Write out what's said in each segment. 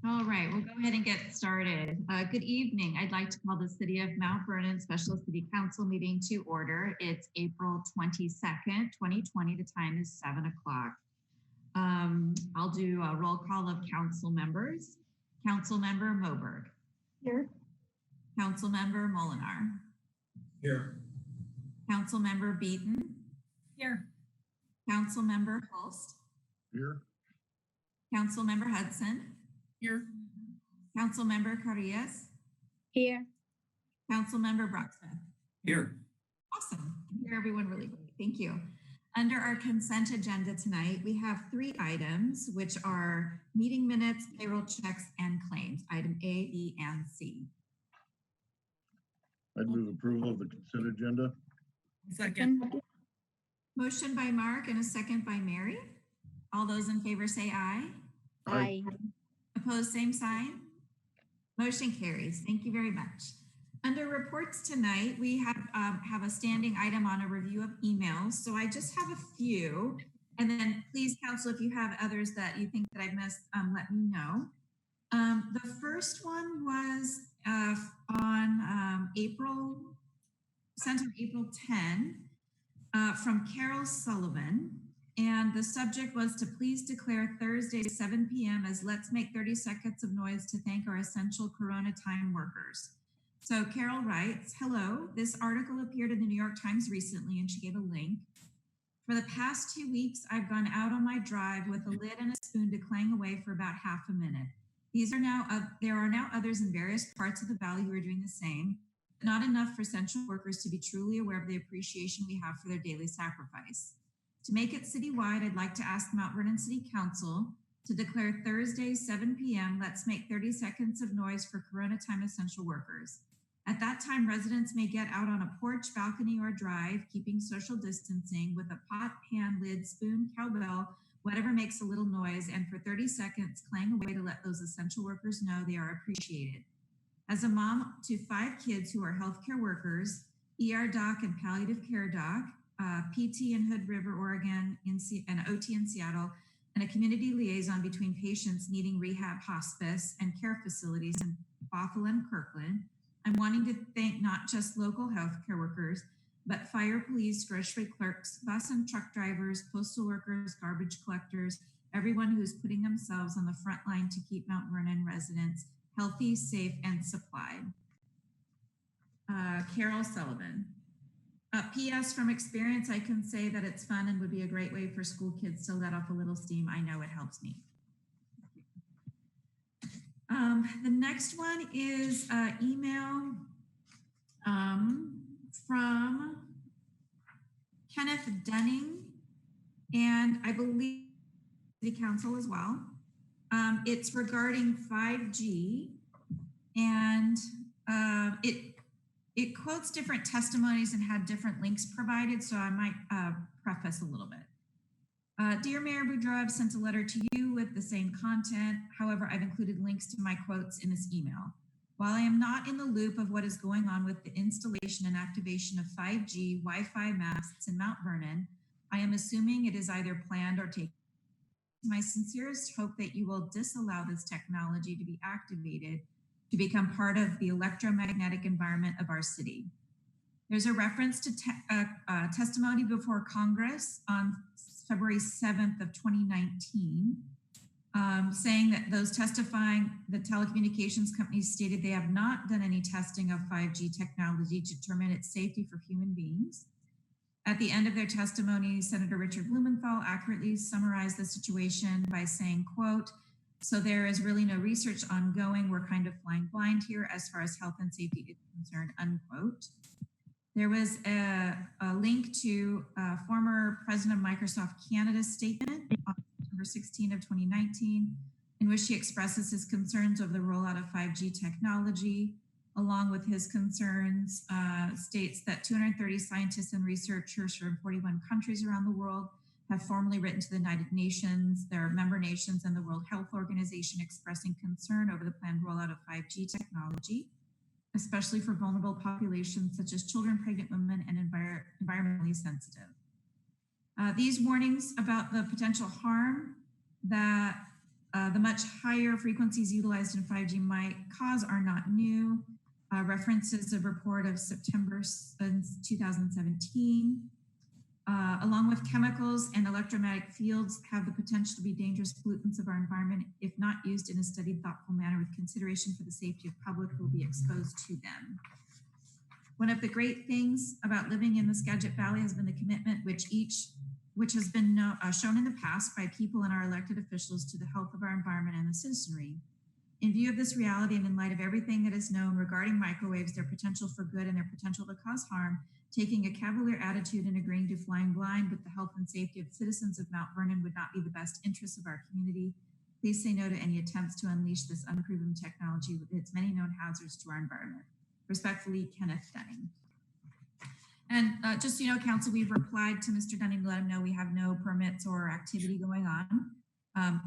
All right, we'll go ahead and get started. Good evening. I'd like to call the City of Mount Vernon Special City Council meeting to order. It's April 22nd, 2020. The time is 7 o'clock. I'll do a roll call of council members. Council Member Moberg. Here. Council Member Molinar. Here. Council Member Beaton. Here. Council Member Hulst. Here. Council Member Hudson. Here. Council Member Carillas. Here. Council Member Brocksmith. Here. Awesome. I hear everyone really great. Thank you. Under our consent agenda tonight, we have 3 items, which are meeting minutes, payroll checks, and claims. Item A, B, and C. I'd move approval of the consent agenda. Second. Motion by Mark and a second by Mary. All those in favor say aye. Aye. Opposed, same sign. Motion carries. Thank you very much. Under reports tonight, we have a standing item on a review of emails. So I just have a few, and then please, council, if you have others that you think that I've missed, let me know. The first one was on April 10 from Carol Sullivan. And the subject was to please declare Thursday 7 p.m. as Let's Make 30 Seconds of Noise to thank our essential Corona time workers. So Carol writes, hello, this article appeared in the New York Times recently, and she gave a link. For the past 2 weeks, I've gone out on my drive with a lid and a spoon to clang away for about half a minute. There are now others in various parts of the valley who are doing the same, but not enough for essential workers to be truly aware of the appreciation we have for their daily sacrifice. To make it citywide, I'd like to ask Mount Vernon City Council to declare Thursday, 7 p.m., Let's Make 30 Seconds of Noise for Corona Time Essential Workers. At that time, residents may get out on a porch, balcony, or drive, keeping social distancing with a pot, pan, lid, spoon, cowbell, whatever makes a little noise, and for 30 seconds, clang away to let those essential workers know they are appreciated. As a mom to 5 kids who are healthcare workers, ER doc and palliative care doc, PT in Hood River, Oregon, and OT in Seattle, and a community liaison between patients needing rehab, hospice, and care facilities in Bothell and Kirkland, I'm wanting to thank not just local healthcare workers, but fire, police, grocery clerks, bus and truck drivers, postal workers, garbage collectors, everyone who's putting themselves on the front line to keep Mount Vernon residents healthy, safe, and supplied. Carol Sullivan. P.S. From experience, I can say that it's fun and would be a great way for school kids to let off a little steam. I know it helps me. The next one is email from Kenneth Dunning, and I believe the council as well. It's regarding 5G, and it quotes different testimonies and had different links provided, so I might preface a little bit. Dear Mayor Boudreaux, I've sent a letter to you with the same content. However, I've included links to my quotes in this email. While I am not in the loop of what is going on with the installation and activation of 5G Wi-Fi masts in Mount Vernon, I am assuming it is either planned or taken. My sincerest hope that you will disallow this technology to be activated to become part of the electromagnetic environment of our city. There's a reference to testimony before Congress on February 7th of 2019, saying that those testifying, the telecommunications companies stated they have not done any testing of 5G technology to determine its safety for human beings. At the end of their testimony, Senator Richard Blumenthal accurately summarized the situation by saying, quote, so there is really no research ongoing. We're kind of flying blind here as far as health and safety is concerned, unquote. There was a link to former president of Microsoft Canada's statement on September 16 of 2019, in which he expresses his concerns over the rollout of 5G technology, along with his concerns, states that 230 scientists and researchers from 41 countries around the world have formally written to the United Nations, their member nations, and the World Health Organization expressing concern over the planned rollout of 5G technology, especially for vulnerable populations such as children, pregnant women, and environmentally sensitive. These warnings about the potential harm that The much higher frequencies utilized in 5G might cause are not new. References a report of September 2017. Along with chemicals and electromagnetic fields have the potential to be dangerous pollutants of our environment if not used in a studied, thoughtful manner with consideration for the safety of public who will be exposed to them. One of the great things about living in the Skagit Valley has been the commitment which has been shown in the past by people and our elected officials to the health of our environment and the citizenry. In view of this reality and in light of everything that is known regarding microwaves, their potential for good and their potential to cause harm, taking a cavalier attitude and agreeing to flying blind with the health and safety of citizens of Mount Vernon would not be the best interests of our community. Please say no to any attempts to unleash this unproven technology with its many known hazards to our environment. Respectfully, Kenneth Dunning. And just so you know, Council, we've replied to Mr. Dunning to let him know we have no permits or activity going on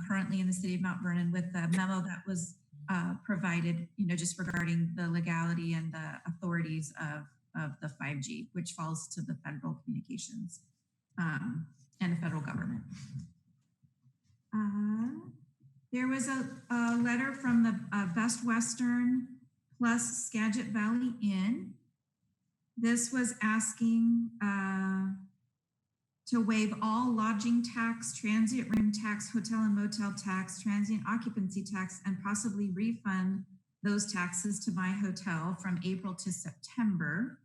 currently in the city of Mount Vernon with the memo that was provided, just regarding the legality and the authorities of the 5G, which falls to the federal communications and the federal government. There was a letter from the Best Western plus Skagit Valley Inn. This was asking to waive all lodging tax, transient room tax, hotel and motel tax, transient occupancy tax, and possibly refund those taxes to my hotel from April to September.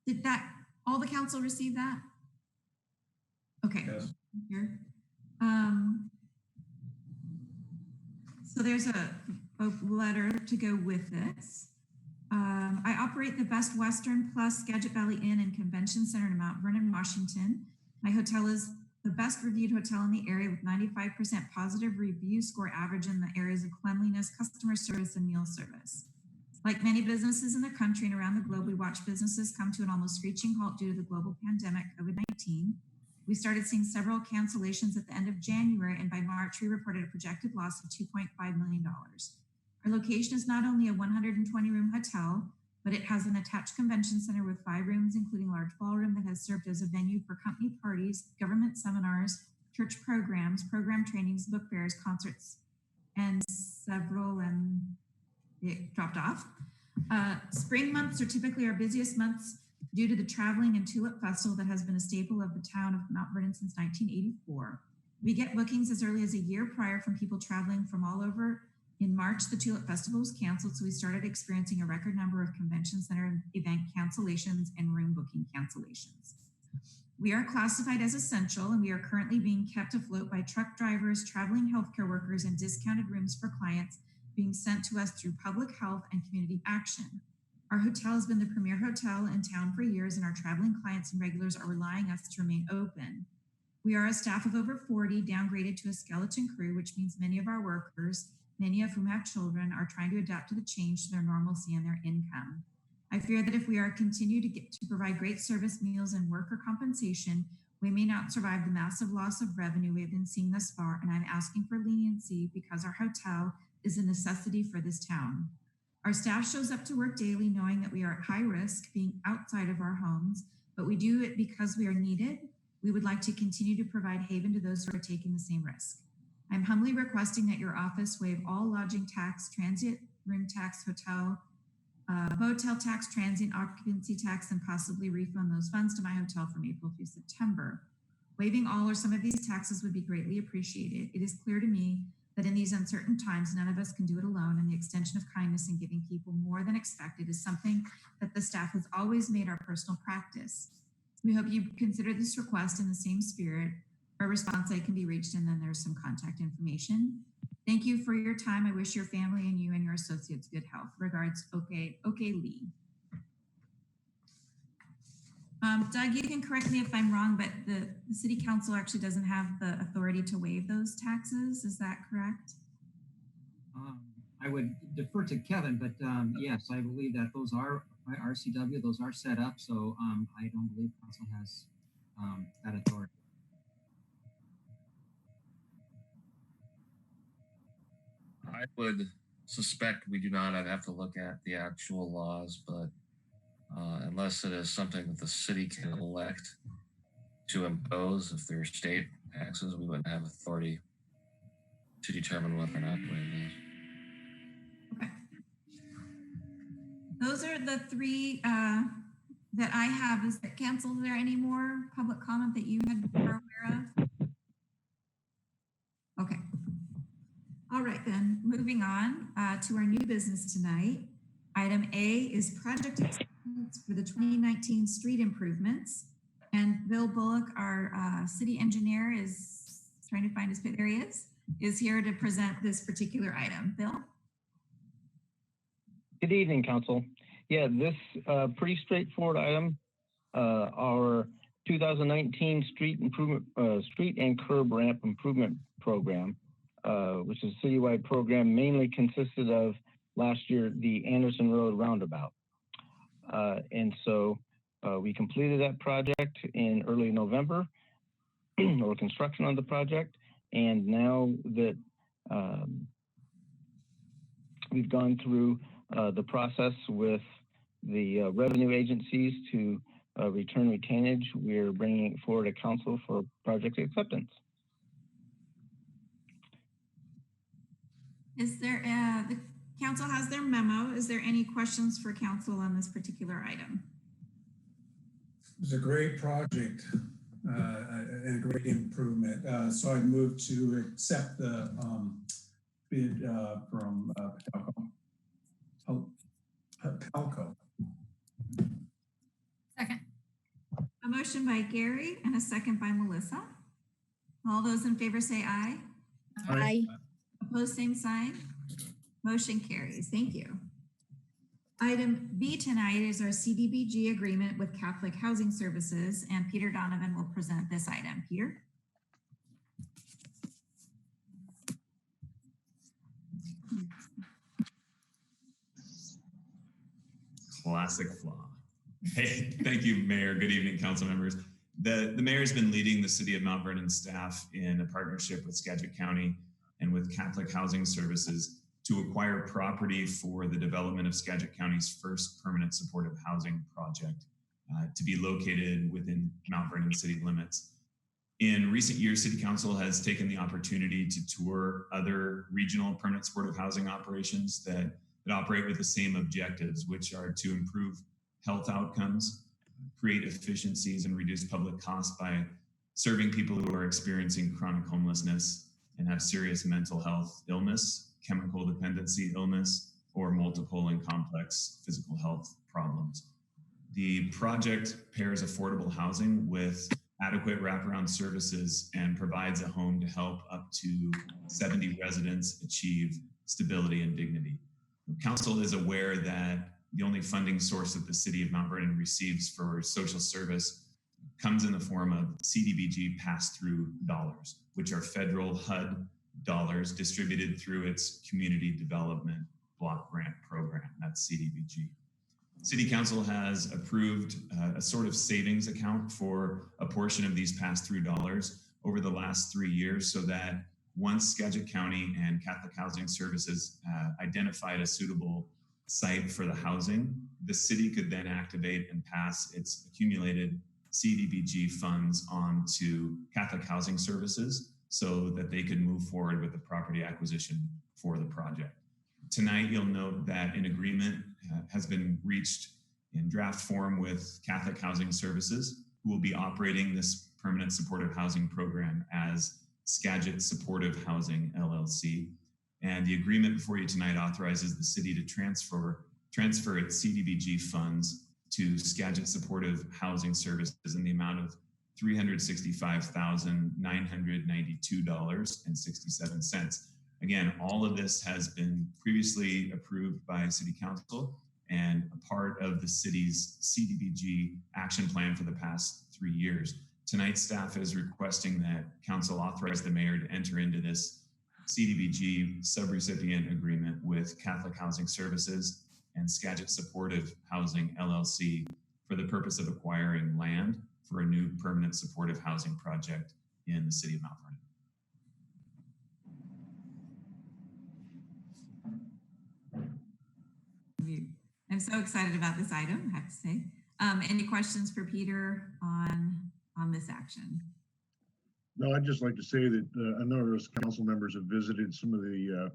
Did that, all the council receive that? Okay. Yes. Here. So there's a letter to go with this. I operate the Best Western plus Skagit Valley Inn and Convention Center in Mount Vernon, Washington. My hotel is the best reviewed hotel in the area with 95% positive review score average in the areas of cleanliness, customer service, and meal service. Like many businesses in the country and around the globe, we watch businesses come to an almost screeching halt due to the global pandemic, COVID-19. We started seeing several cancellations at the end of January, and by March, we reported a projected loss of $2.5 million. Our location is not only a 120-room hotel, but it has an attached convention center with 5 rooms, including a large ballroom that has served as a venue for company parties, government seminars, church programs, program trainings, book fairs, concerts, and several, and it dropped off. Spring months are typically our busiest months due to the traveling and tulip festival that has been a staple of the town of Mount Vernon since 1984. We get bookings as early as a year prior from people traveling from all over. In March, the Tulip Festival was canceled, so we started experiencing a record number of convention center event cancellations and room booking cancellations. We are classified as essential, and we are currently being kept afloat by truck drivers, traveling healthcare workers, and discounted rooms for clients being sent to us through public health and community action. Our hotel has been the premier hotel in town for years, and our traveling clients and regulars are relying on us to remain open. We are a staff of over 40, downgraded to a skeleton crew, which means many of our workers, many of whom have children, are trying to adapt to the change to their normalcy and their income. I fear that if we are continue to provide great service, meals, and worker compensation, we may not survive the massive loss of revenue we have been seeing thus far, and I'm asking for leniency because our hotel is a necessity for this town. Our staff shows up to work daily knowing that we are at high risk being outside of our homes, but we do it because we are needed. We would like to continue to provide haven to those who are taking the same risk. I'm humbly requesting that your office waive all lodging tax, transient room tax, hotel, motel tax, transient occupancy tax, and possibly refund those funds to my hotel from April through September. Waiving all or some of these taxes would be greatly appreciated. It is clear to me that in these uncertain times, none of us can do it alone, and the extension of kindness and giving people more than expected is something that the staff has always made our personal practice. We hope you consider this request in the same spirit. For a response site can be reached, and then there's some contact information. Thank you for your time. I wish your family and you and your associates good health. Regards, okay, Lee. Doug, you can correct me if I'm wrong, but the city council actually doesn't have the authority to waive those taxes. Is that correct? I would defer to Kevin, but yes, I believe that those are by RCW. Those are set up, so I don't believe council has that authority. I would suspect we do not. I'd have to look at the actual laws, but unless it is something that the city can elect to impose, if they're state taxes, we wouldn't have authority to determine whether or not to waive those. Okay. Those are the three that I have. Is that council? Is there any more public comment that you are aware of? Okay. All right, then moving on to our new business tonight. Item A is project acceptance for the 2019 street improvements. And Bill Bullock, our city engineer, is trying to find his, there he is here to present this particular item. Bill? Good evening, Council. Yeah, this pretty straightforward item. Our 2019 street and curb ramp improvement program, which is a citywide program, mainly consisted of last year the Anderson Road roundabout, and so we completed that project in early November, or construction on the project, and now that we've gone through the process with the revenue agencies to return retainage, we're bringing it forward to council for project acceptance. Is there, the council has their memo. Is there any questions for council on this particular item? It's a great project and a great improvement. So I moved to accept the bid from Palco. Second. A motion by Gary and a second by Melissa. All those in favor say aye. Aye. Opposed, same sign. Motion carries. Thank you. Item B tonight is our CDBG agreement with Catholic Housing Services, and Peter Donovan will present this item. Peter? Classic flaw. Hey, thank you, Mayor. Good evening, council members. The mayor has been leading the city of Mount Vernon staff in a partnership with Skagit County and with Catholic Housing Services to acquire property for the development of Skagit County's first permanent supportive housing project to be located within Mount Vernon city limits. In recent years, City Council has taken the opportunity to tour other regional permanent supportive housing operations that operate with the same objectives, which are to improve health outcomes, create efficiencies, and reduce public costs by serving people who are experiencing chronic homelessness and have serious mental health illness, chemical dependency illness, or multiple and complex physical health problems. The project pairs affordable housing with adequate wraparound services and provides a home to help up to 70 residents achieve stability and dignity. Council is aware that the only funding source that the city of Mount Vernon receives for social service comes in the form of CDBG pass-through dollars, which are federal HUD dollars distributed through its community development block grant program. That's CDBG. City Council has approved a sort of savings account for a portion of these pass-through dollars over the last 3 years, so that once Skagit County and Catholic Housing Services identified a suitable site for the housing, the city could then activate and pass its accumulated CDBG funds on to Catholic Housing Services so that they could move forward with the property acquisition for the project. Tonight, you'll note that an agreement has been reached in draft form with Catholic Housing Services, who will be operating this permanent supportive housing program as Skagit Supportive Housing LLC. And the agreement before you tonight authorizes the city to transfer its CDBG funds to Skagit Supportive Housing Services in the amount of $365,992.67. Again, all of this has been previously approved by City Council and a part of the city's CDBG action plan for the past 3 years. Tonight, staff is requesting that Council authorize the mayor to enter into this CDBG subrecipient agreement with Catholic Housing Services and Skagit Supportive Housing LLC for the purpose of acquiring land for a new permanent supportive housing project in the city of Mount Vernon. I'm so excited about this item, I have to say. Any questions for Peter on this action? No, I'd just like to say that a number of us council members have visited some of the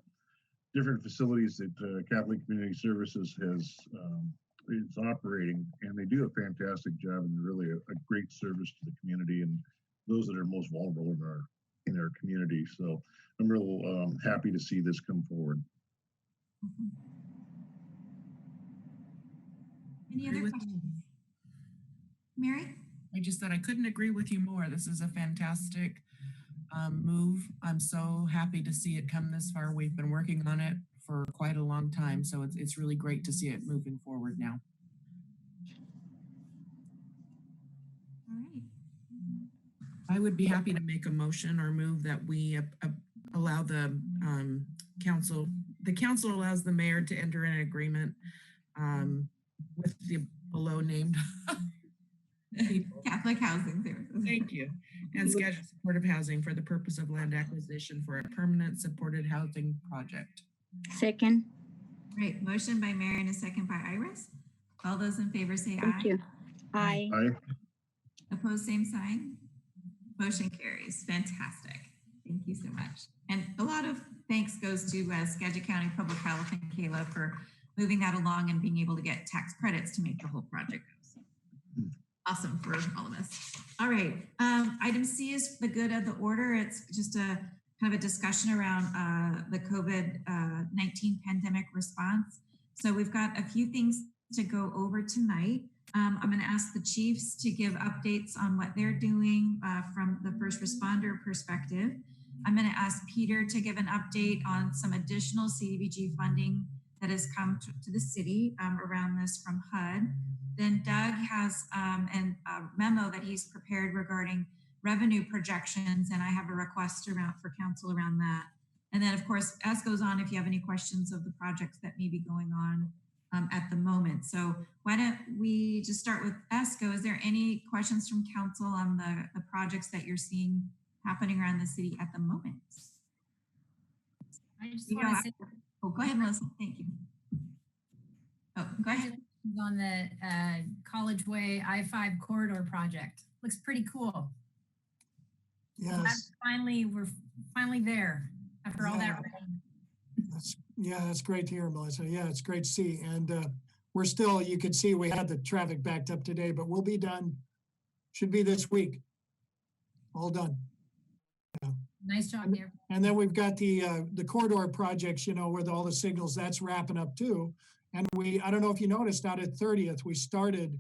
different facilities that Catholic Community Services is operating, and they do a fantastic job, and they're really a great service to the community and those that are most vulnerable in our community. So I'm real happy to see this come forward. Any other questions? Mary? I just said I couldn't agree with you more. This is a fantastic move. I'm so happy to see it come this far. We've been working on it for quite a long time, so it's really great to see it moving forward now. All right. I would be happy to make a motion or move that we allow the council. The council allows the mayor to enter an agreement with the below named people. Catholic Housing Services. Thank you. And Skagit Supportive Housing for the purpose of land acquisition for a permanent supported housing project. Second. Great. Motion by Mary and a second by Iris. All those in favor say aye. Thank you. Aye. Aye. Opposed, same sign. Motion carries. Fantastic. Thank you so much. And a lot of thanks goes to Skagit County Public Health and Kayla for moving that along and being able to get tax credits to make the whole project go. Awesome for all of us. All right. Item C is the good of the order. It's just a kind of a discussion around the COVID-19 pandemic response. So we've got a few things to go over tonight. I'm going to ask the chiefs to give updates on what they're doing from the first responder perspective. I'm going to ask Peter to give an update on some additional CDBG funding that has come to the city around this from HUD. Then Doug has a memo that he's prepared regarding revenue projections, and I have a request for council around that. And then, of course, as goes on, if you have any questions of the projects that may be going on at the moment. So why don't we just start with ESCO? Is there any questions from council on the projects that you're seeing happening around the city at the moment? I just want to say, oh, go ahead, Melissa. Thank you. Oh, go ahead. On the College Way I-5 corridor project. Looks pretty cool. Yes. We're finally there after all that rain. That's great to hear, Melissa. Yeah, it's great to see. And we're still, you can see we had the traffic backed up today, but we'll be done. Should be this week. All done. Yeah. Nice job there. And then we've got the corridor projects, you know, with all the signals, that's wrapping up too. And I don't know if you noticed, out at 30th, we started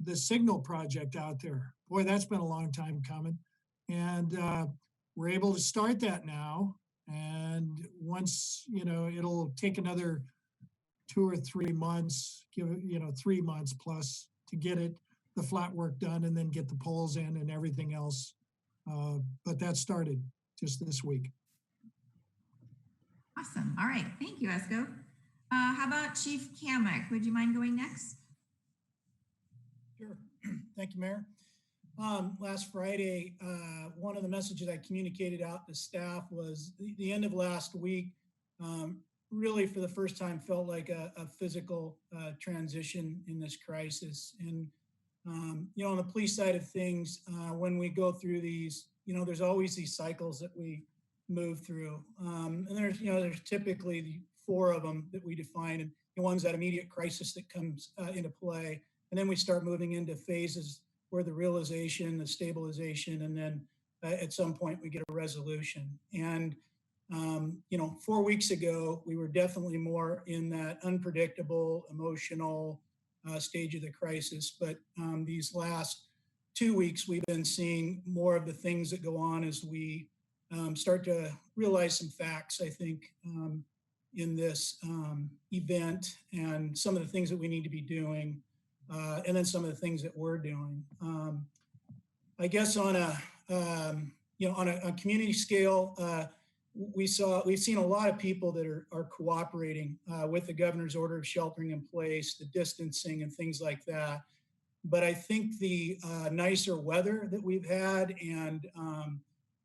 the signal project out there. Boy, that's been a long time coming. And we're able to start that now. And once, you know, it'll take another 2 or 3 months, 3 months plus to get the flat work done and then get the poles in and everything else. But that started just this week. Awesome. All right. Thank you, Esco. How about Chief Kamek? Would you mind going next? Sure. Thank you, Mayor. Last Friday, one of the messages I communicated out to staff was the end of last week really for the first time felt like a physical transition in this crisis. And, you know, on the police side of things, when we go through these, you know, there's always these cycles that we move through. And there's typically the 4 of them that we define, and the one's that immediate crisis that comes into play. And then we start moving into phases where the realization, the stabilization, and then at some point we get a resolution. And, 4 weeks ago, we were definitely more in that unpredictable, emotional stage of the crisis. But these last 2 weeks, we've been seeing more of the things that go on as we start to realize some facts, I think, in this event, and some of the things that we need to be doing, and then some of the things that we're doing. I guess on a community scale, we've seen a lot of people that are cooperating with the governor's order of sheltering in place, the distancing and things like that. But I think the nicer weather that we've had and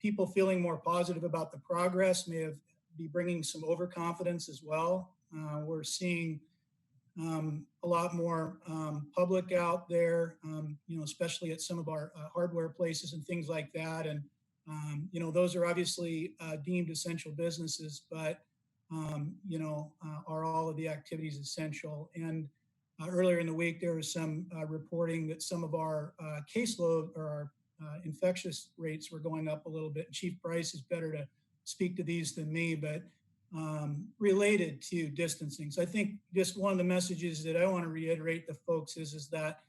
people feeling more positive about the progress may be bringing some overconfidence as well. We're seeing a lot more public out there, especially at some of our hardware places and things like that. And Those are obviously deemed essential businesses, but are all of the activities essential? And earlier in the week, there was some reporting that some of our caseload or our infectious rates were going up a little bit. Chief Bryce is better to speak to these than me, but related to distancing. So I think just one of the messages that I want to reiterate to folks is that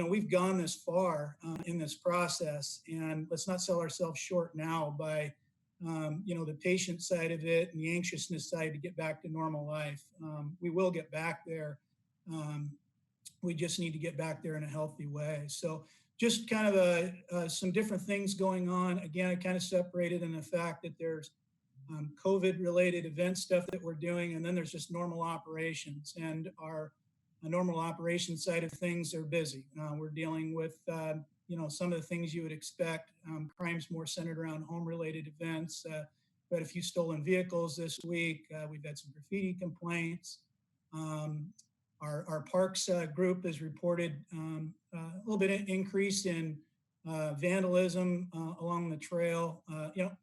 we've gone this far in this process, and let's not sell ourselves short now by the patient side of it and the anxiousness side to get back to normal life. We will get back there. We just need to get back there in a healthy way. So just kind of some different things going on. Again, I kind of separated in the fact that there's COVID related event stuff that we're doing, and then there's just normal operations. And our normal operation side of things are busy. We're dealing with some of the things you would expect. Crimes more centered around home related events. We had a few stolen vehicles this week. We've had some graffiti complaints. Our parks group has reported a little bit of increase in vandalism along the trail,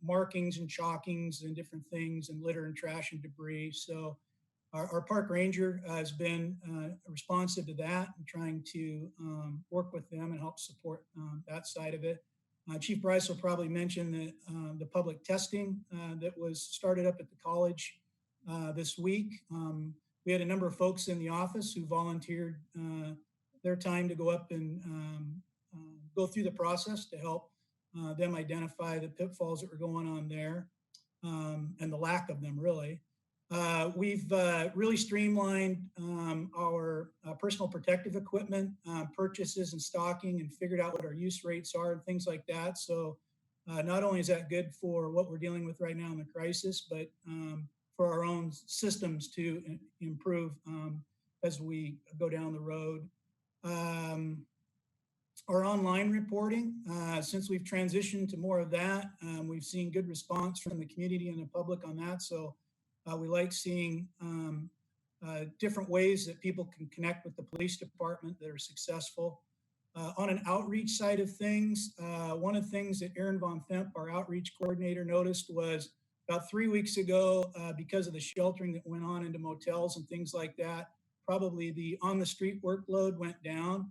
markings and chalkings and different things, and litter and trash and debris. So our park ranger has been responsive to that and trying to work with them and help support that side of it. Chief Bryce will probably mention the public testing that was started up at the college this week. We had a number of folks in the office who volunteered their time to go up and go through the process to help them identify the pitfalls that were going on there and the lack of them, really. We've really streamlined our personal protective equipment purchases and stocking, and figured out what our use rates are and things like that. So not only is that good for what we're dealing with right now in the crisis, but for our own systems to improve as we go down the road. Our online reporting, since we've transitioned to more of that, we've seen good response from the community and the public on that. So we like seeing different ways that people can connect with the police department that are successful. On an outreach side of things, one of the things that Erin Von Themp, our outreach coordinator, noticed was about 3 weeks ago, because of the sheltering that went on into motels and things like that, probably the on the street workload went down.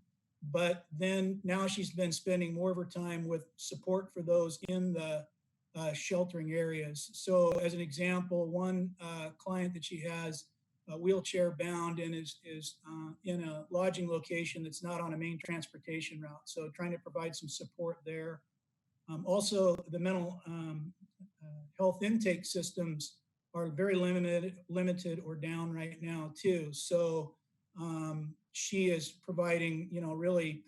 But then now she's been spending more of her time with support for those in the sheltering areas. So as an example, one client that she has wheelchair bound and is in a lodging location that's not on a main transportation route. So trying to provide some support there. Also, the mental health intake systems are very limited or down right now too. So she is providing, really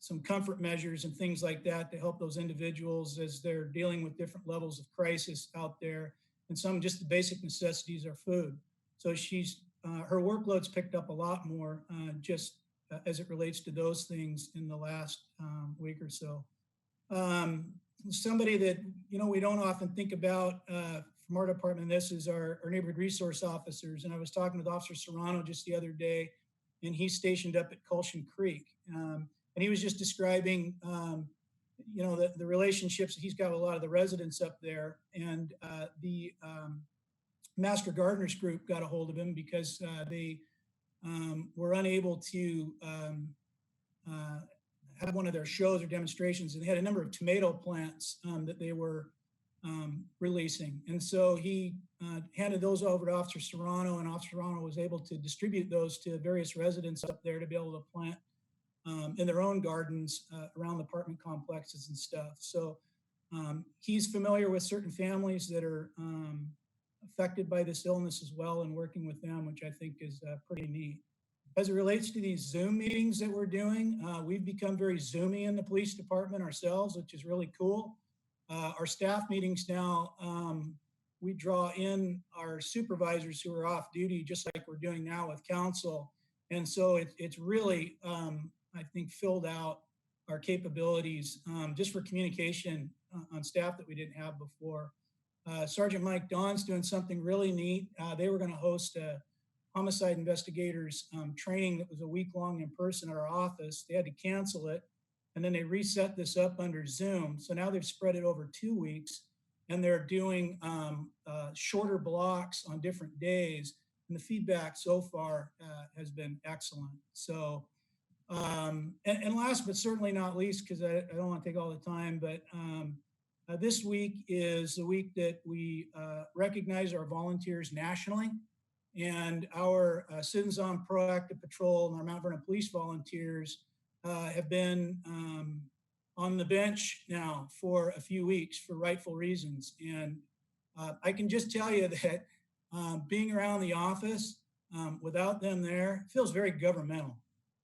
some comfort measures and things like that to help those individuals as they're dealing with different levels of crisis out there. And some just the basic necessities are food. So she's her workload's picked up a lot more just as it relates to those things in the last week or so. Somebody that we don't often think about from our department, this is our neighborhood resource officers. And I was talking with Officer Serrano just the other day, and he's stationed up at Culshan Creek. And he was just describing, the relationships. He's got a lot of the residents up there, and the Master Gardeners group got a hold of him because they were unable to have one of their shows or demonstrations, and they had a number of tomato plants that they were releasing. And so he handed those over to Officer Serrano, and Officer Serrano was able to distribute those to various residents up there to be able to plant in their own gardens around the apartment complexes and stuff. So he's familiar with certain families that are affected by this illness as well, and working with them, which I think is pretty neat. As it relates to these Zoom meetings that we're doing, we've become very Zoomy in the police department ourselves, which is really cool. Our staff meetings now, we draw in our supervisors who are off duty, just like we're doing now with council. And so it's really, I think, filled out our capabilities just for communication on staff that we didn't have before. Sergeant Mike Don's doing something really neat. They were going to host a homicide investigators training that was a week long in person at our office. They had to cancel it. and then they reset this up under Zoom. So now they've spread it over 2 weeks, and they're doing shorter blocks on different days. And the feedback so far has been excellent. So, and last but certainly not least, because I don't want to take all the time, but this week is the week that we recognize our volunteers nationally. And our Citizens on Proactive Patrol and our Mount Vernon Police volunteers have been on the bench now for a few weeks for rightful reasons. And I can just tell you that being around the office without them there feels very governmental.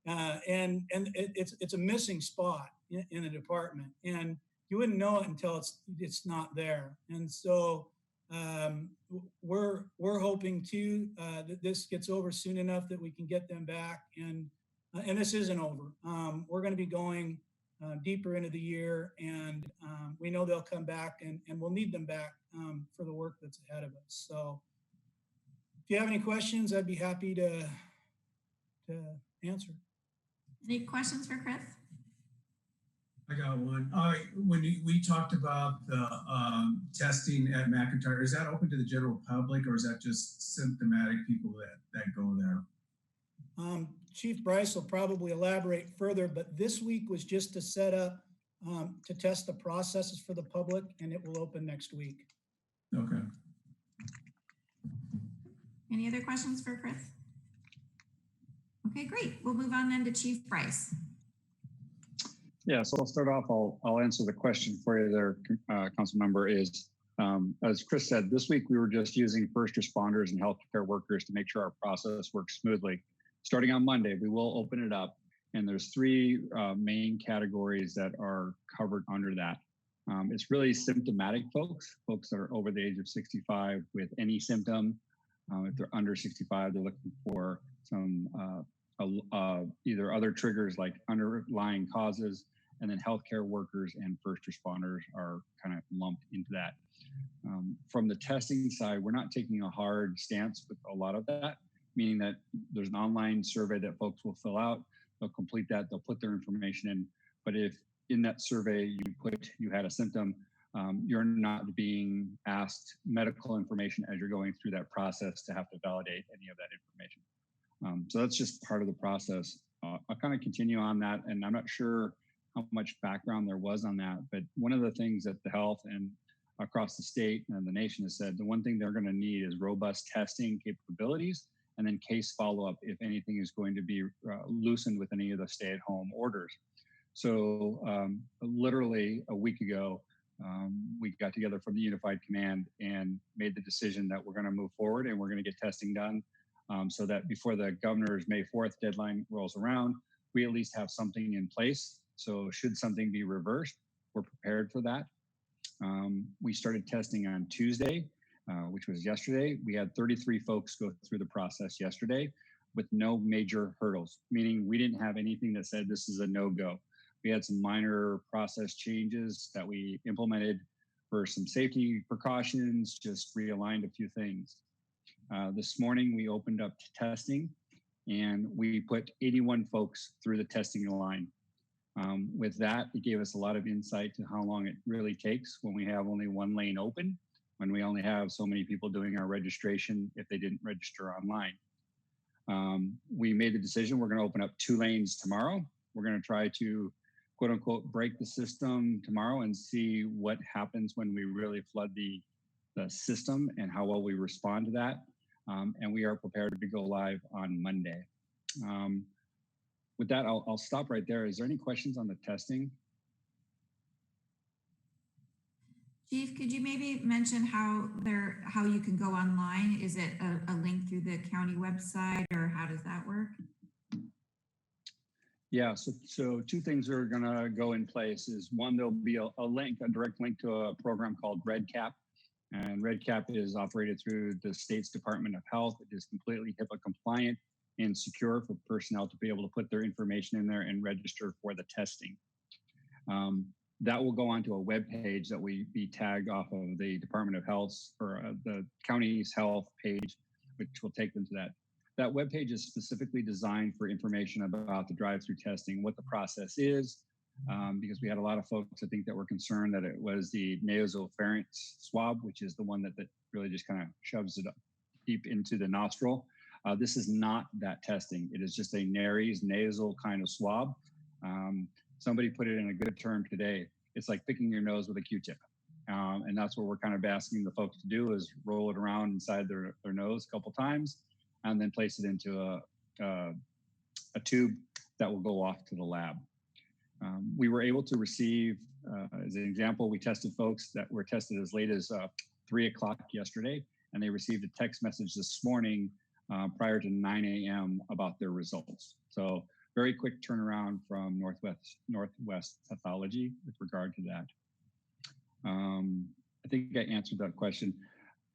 And it's a missing spot in the department. And you wouldn't know it until it's not there. And so we're hoping too that this gets over soon enough that we can get them back. And this isn't over. We're going to be going deeper into the year, and we know they'll come back, and we'll need them back for the work that's ahead of us. So if you have any questions, I'd be happy to answer. Any questions for Chris? I got one. When we talked about the testing at McIntyre, is that open to the general public, or is that just symptomatic people that go there? Chief Bryce will probably elaborate further, but this week was just to set up to test the processes for the public, and it will open next week. Okay. Any other questions for Chris? Okay, great. We'll move on then to Chief Bryce. Yeah, so I'll start off. I'll answer the question for you there, Council Member. Is as Chris said, this week we were just using first responders and healthcare workers to make sure our process works smoothly. Starting on Monday, we will open it up, and there's three main categories that are covered under that. It's really symptomatic folks that are over the age of 65 with any symptom. If they're under 65, they're looking for some either other triggers like underlying causes, and then healthcare workers and first responders are kind of lumped into that. From the testing side, we're not taking a hard stance with a lot of that, meaning that there's an online survey that folks will fill out. They'll complete that. They'll put their information in. But if in that survey you had a symptom, you're not being asked medical information as you're going through that process to have to validate any of that information. So that's just part of the process. I'll kind of continue on that, and I'm not sure how much background there was on that, but one of the things that the health and across the state and the nation has said, the one thing they're going to need is robust testing capabilities, and then case follow-up if anything is going to be loosened with any of the stay-at-home orders. So literally a week ago, we got together from the Unified Command and made the decision that we're going to move forward and we're going to get testing done so that before the governor's May 4th deadline rolls around, we at least have something in place. So should something be reversed, we're prepared for that. We started testing on Tuesday, which was yesterday. We had 33 folks go through the process yesterday with no major hurdles, meaning we didn't have anything that said this is a no-go. We had some minor process changes that we implemented for some safety precautions, just realigned a few things. This morning, we opened up to testing and we put 81 folks through the testing line. With that, it gave us a lot of insight to how long it really takes when we have only one lane open, when we only have so many people doing our registration if they didn't register online. We made the decision we're going to open up 2 lanes tomorrow. We're going to try to quote unquote break the system tomorrow and see what happens when we really flood the system and how well we respond to that. And we are prepared to go live on Monday. With that, I'll stop right there. Is there any questions on the testing? Chief, could you maybe mention how you can go online? Is it a link through the county website, or how does that work? Yeah, so 2 things are gonna go in place. Is one, there'll be a direct link to a program called REDCap. And REDCap is operated through the state's Department of Health. It is completely HIPAA compliant and secure for personnel to be able to put their information in there and register for the testing. That will go onto a web page that we be tagged off of the Department of Health or the county's health page, which will take them to that. That web page is specifically designed for information about the drive-through testing, what the process is, because we had a lot of folks, I think, that were concerned that it was the nasopharynx swab, which is the one that really just kind of shoves it up deep into the nostril. This is not that testing. It is just a nares nasal kind of swab. Somebody put it in a good term today. It's like picking your nose with a Q-tip. And that's what we're kind of asking the folks to do, is roll it around inside their nose a couple times and then place it into a tube that will go off to the lab. We were able to receive, as an example, we tested folks that were tested as late as 3 o'clock yesterday, and they received a text message this morning prior to 9 a.m. about their results. So very quick turnaround from Northwest Pathology with regard to that. I think I answered that question.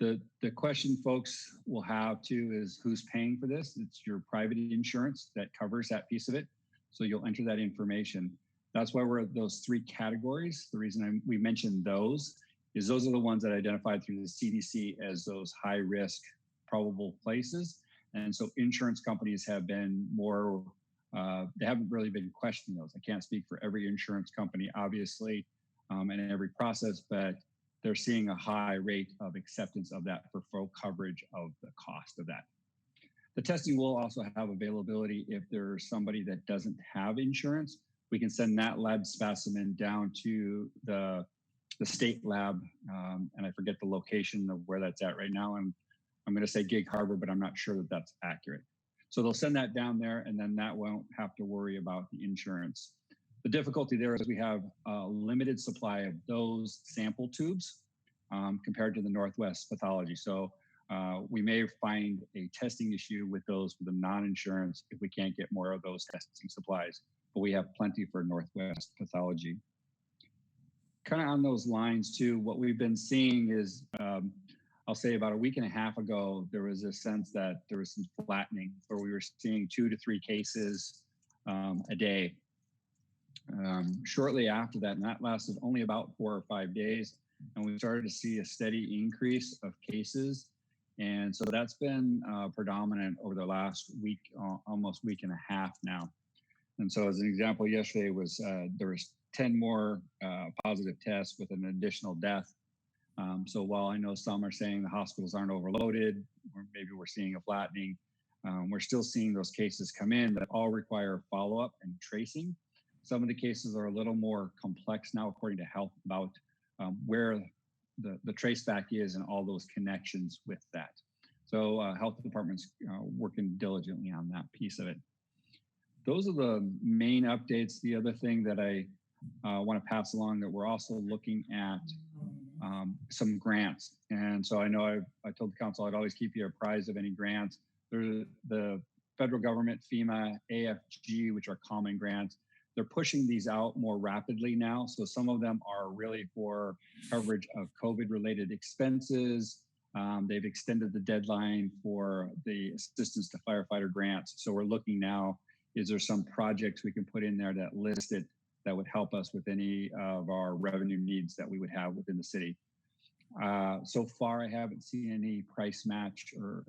The question folks will have too is who's paying for this? It's your private insurance that covers that piece of it. So you'll enter that information. That's why we're at those 3 categories. The reason we mentioned those is those are the ones that are identified through the CDC as those high risk probable places. And so insurance companies have been more, they haven't really been questioning those. I can't speak for every insurance company, obviously, and every process, but they're seeing a high rate of acceptance of that for full coverage of the cost of that. The testing will also have availability if there's somebody that doesn't have insurance. We can send that lab specimen down to the state lab, and I forget the location of where that's at right now. And I'm going to say Gig Harbor, but I'm not sure that that's accurate. So they'll send that down there, and then that won't have to worry about the insurance. The difficulty there is we have a limited supply of those sample tubes compared to the Northwest Pathology. So we may find a testing issue with those for the non-insurance if we can't get more of those testing supplies, but we have plenty for Northwest Pathology. Kind of on those lines too, what we've been seeing is, I'll say about a week and a half ago, there was a sense that there was some flattening where we were seeing 2 to 3 cases a day. Shortly after that, and that lasted only about 4 or 5 days, and we started to see a steady increase of cases. And so that's been predominant over the last week, almost week and a half now. And so as an example, yesterday was there was 10 more positive tests with an additional death. So while I know some are saying the hospitals aren't overloaded, or maybe we're seeing a flattening, we're still seeing those cases come in that all require follow-up and tracing. Some of the cases are a little more complex now, according to Health, about where the trace back is and all those connections with that. So health departments working diligently on that piece of it. Those are the main updates. The other thing that I want to pass along that we're also looking at some grants. And so I know I told the council I'd always keep you apprised of any grants. The federal government, FEMA, AFG, which are common grants, they're pushing these out more rapidly now. So some of them are really for coverage of COVID-related expenses. They've extended the deadline for the assistance to firefighter grants. So we're looking now, is there some projects we can put in there that list it that would help us with any of our revenue needs that we would have within the city. So far, I haven't seen any price match or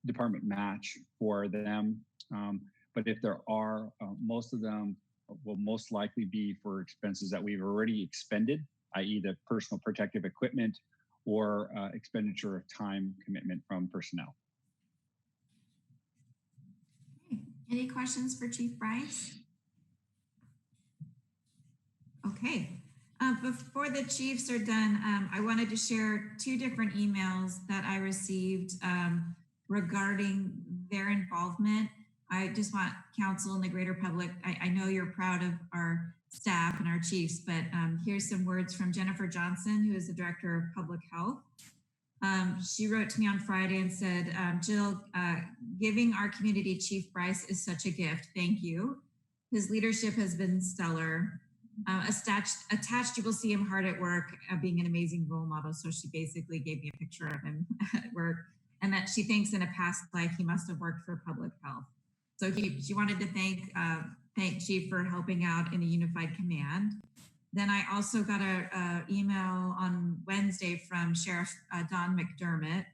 department match for them. But if there are, most of them will most likely be for expenses that we've already expended, i.e. the personal protective equipment or expenditure of time commitment from personnel. Okay. Any questions for Chief Bryce? Okay. Before the chiefs are done, I wanted to share 2 different emails that I received regarding their involvement. I just want council and the greater public, I know you're proud of our staff and our chiefs, but here's some words from Jennifer Johnson, who is the Director of Public Health. She wrote to me on Friday and said, Jill, giving our community Chief Bryce is such a gift. Thank you. His leadership has been stellar. Attached, you will see him hard at work, being an amazing role model. So she basically gave me a picture of him at work, and that she thinks in a past life he must have worked for public health. So she wanted to thank Chief for helping out in a unified command. Then I also got an email on Wednesday from Sheriff Don McDermott,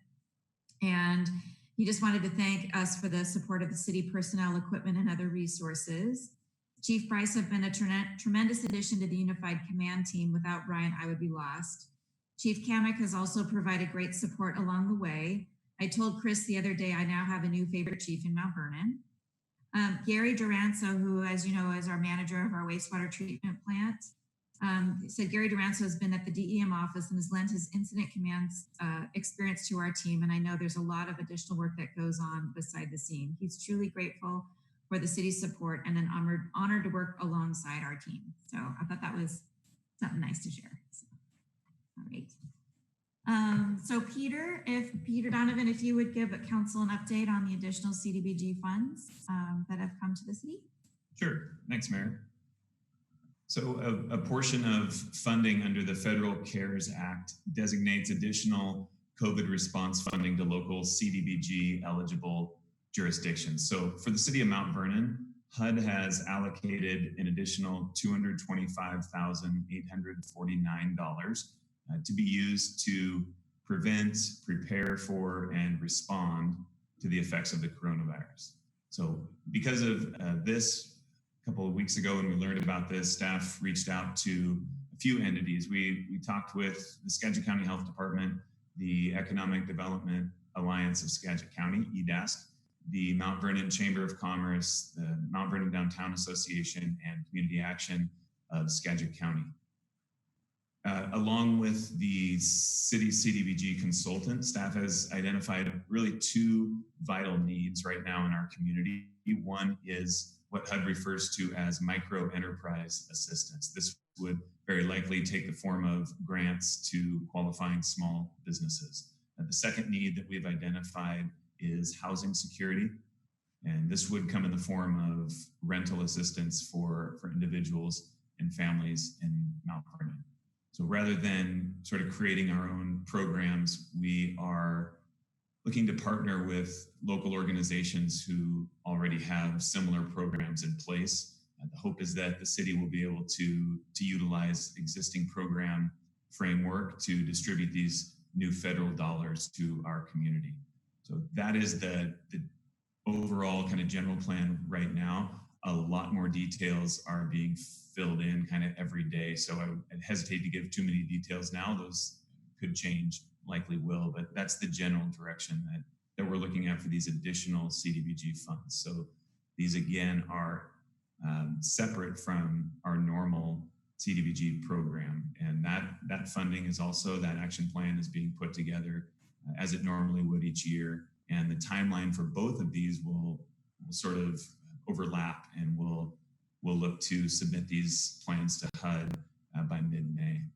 and he just wanted to thank us for the support of the city personnel, equipment, and other resources. Chief Bryce have been a tremendous addition to the unified command team. Without Brian, I would be lost. Chief Kamek has also provided great support along the way. I told Chris the other day, I now have a new favorite chief in Mount Vernon. Gary Duranzo, who, as you know, is our manager of our wastewater treatment plant, said Gary Duranzo has been at the DEM office and has lent his incident command experience to our team. And I know there's a lot of additional work that goes on beside the scene. He's truly grateful for the city's support and an honored to work alongside our team. So I thought that was something nice to share. So, all right. So Peter Donovan, if you would give council an update on the additional CDBG funds that have come to the city. Sure. Thanks, Mayor. So a portion of funding under the Federal CARES Act designates additional COVID response funding to local CDBG eligible jurisdictions. So for the city of Mount Vernon, HUD has allocated an additional $225,849 to be used to prevent, prepare for, and respond to the effects of the coronavirus. So because of this, a couple of weeks ago when we learned about this, staff reached out to a few entities. We talked with the Skagit County Health Department, the Economic Development Alliance of Skagit County, EDASC, the Mount Vernon Chamber of Commerce, the Mount Vernon Downtown Association, and Community Action of Skagit County. Along with the city CDBG consultant, staff has identified really two vital needs right now in our community. One is what HUD refers to as micro enterprise assistance. This would very likely take the form of grants to qualifying small businesses. The second need that we've identified is housing security. And this would come in the form of rental assistance for individuals and families in Mount Vernon. So rather than sort of creating our own programs, we are looking to partner with local organizations who already have similar programs in place. The hope is that the city will be able to utilize existing program framework to distribute these new federal dollars to our community. So that is the overall kind of general plan right now. A lot more details are being filled in kind of every day. So I'd hesitate to give too many details now. Those could change, likely will, but that's the general direction that we're looking at for these additional CDBG funds. So these again are separate from our normal CDBG program. And that funding is also, that action plan is being put together as it normally would each year. And the timeline for both of these will sort of overlap, and we'll look to submit these plans to HUD by mid-May.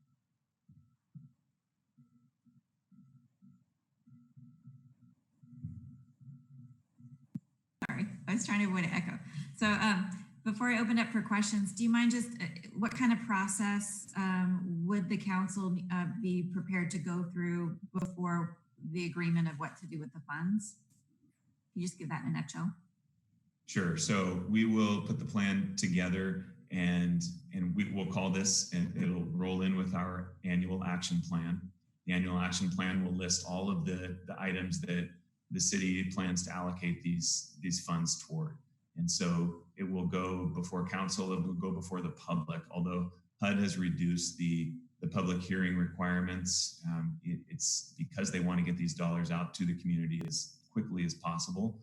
Sorry, I was trying to avoid an echo. So before I open up for questions, do you mind just what kind of process would the council be prepared to go through before the agreement of what to do with the funds? Can you just give that in a nutshell? Sure. So we will put the plan together, and we will call this, and it'll roll in with our annual action plan. The annual action plan will list all of the items that the city plans to allocate these funds toward. And so it will go before council, it will go before the public. Although HUD has reduced the public hearing requirements, it's because they want to get these dollars out to the community as quickly as possible.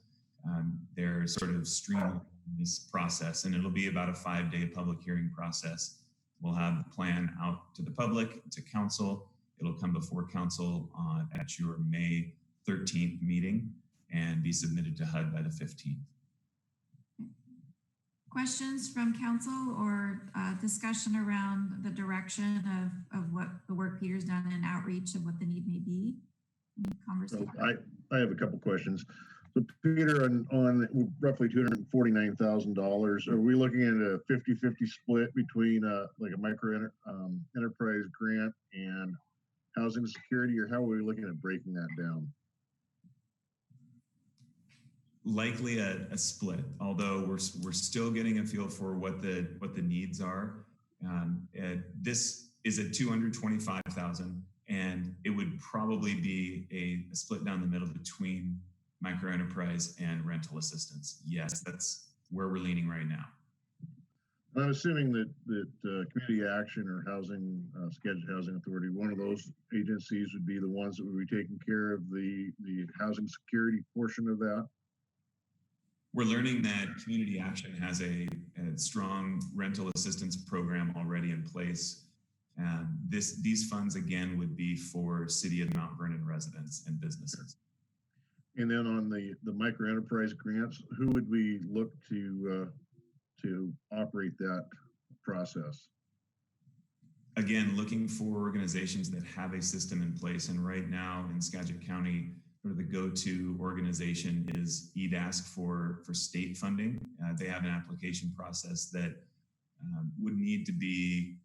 They're sort of streamlining this process, and it'll be about a 5-day public hearing process. We'll have the plan out to the public, to council. It'll come before council at your May 13th meeting and be submitted to HUD by the 15th. Questions from council or discussion around the direction of what the work Peter's done in outreach of what the need may be? Any conversation? So I have a couple questions. So Peter, on roughly $249,000, are we looking at a 50-50 split between like a micro enterprise grant and housing security, or how are we looking at breaking that down? Likely a split, although we're still getting a feel for what the needs are. This is at $225,000, and it would probably be a split down the middle between micro enterprise and rental assistance. Yes, that's where we're leaning right now. I'm assuming that Community Action or Skagit Housing Authority, one of those agencies would be the ones that would be taking care of the housing security portion of that. We're learning that Community Action has a strong rental assistance program already in place. These funds again would be for City of Mount Vernon residents and businesses. And then on the micro enterprise grants, who would we look to operate that process? Again, looking for organizations that have a system in place. And right now in Skagit County, sort of the go-to organization is EDASC for state funding. They have an application process that would need to be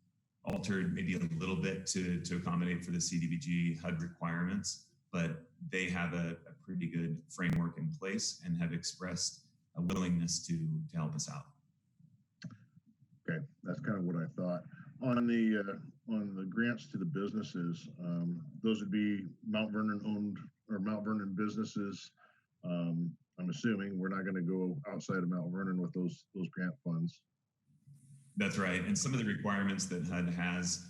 altered maybe a little bit to accommodate for the CDBG HUD requirements, but they have a pretty good framework in place and have expressed a willingness to help us out. Okay, that's kind of what I thought. On the grants to the businesses, those would be Mount Vernon owned or Mount Vernon businesses. I'm assuming we're not going to go outside of Mount Vernon with those grant funds. That's right. And some of the requirements that HUD has,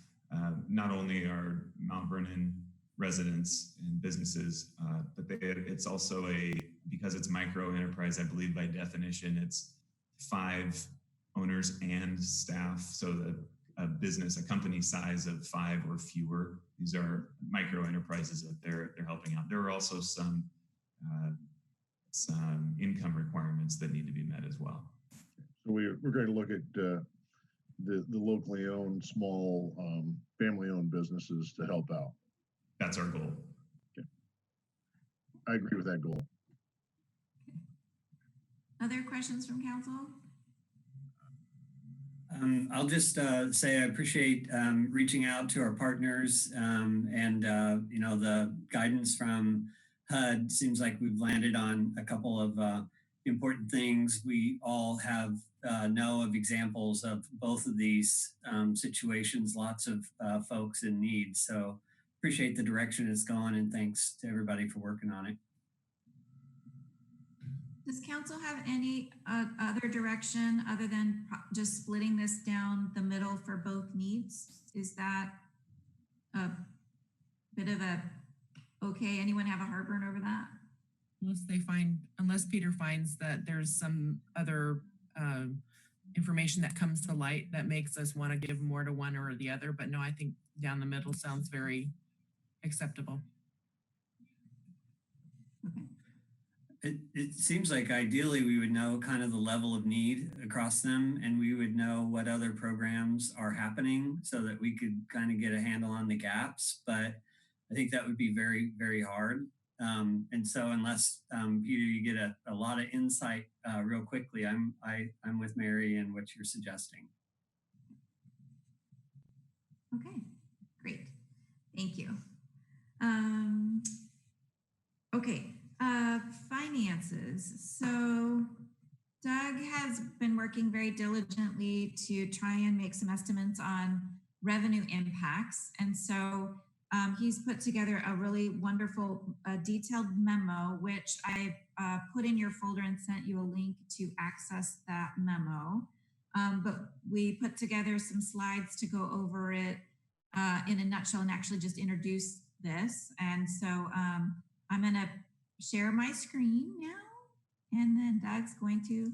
not only are Mount Vernon residents and businesses, but it's also because it's micro enterprise, I believe by definition, it's 5 owners and staff. So a company size of 5 or fewer. These are micro enterprises that they're helping out. There are also some income requirements that need to be met as well. So we're going to look at the locally owned, small, family-owned businesses to help out. That's our goal. Okay. I agree with that goal. Other questions from council? I'll just say I appreciate reaching out to our partners and the guidance from HUD. Seems like we've landed on a couple of important things. We all know of examples of both of these situations, lots of folks in need. So appreciate the direction it's going, and thanks to everybody for working on it. Does council have any other direction other than just splitting this down the middle for both needs? Is that a bit of a, okay, anyone have a heartburn over that? Unless Peter finds that there's some other information that comes to light that makes us want to give more to one or the other. But no, I think down the middle sounds very acceptable. Okay. It seems like ideally we would know kind of the level of need across them, and we would know what other programs are happening so that we could kind of get a handle on the gaps. But I think that would be very, very hard. And so unless Peter, you get a lot of insight real quickly, I'm with Mary and what you're suggesting. Okay, great. Thank you. Okay, finances. So Doug has been working very diligently to try and make some estimates on revenue impacts. And so he's put together a really wonderful detailed memo, which I put in your folder and sent you a link to access that memo. But we put together some slides to go over it in a nutshell and actually just introduce this. And so I'm going to share my screen now, and then Doug's going to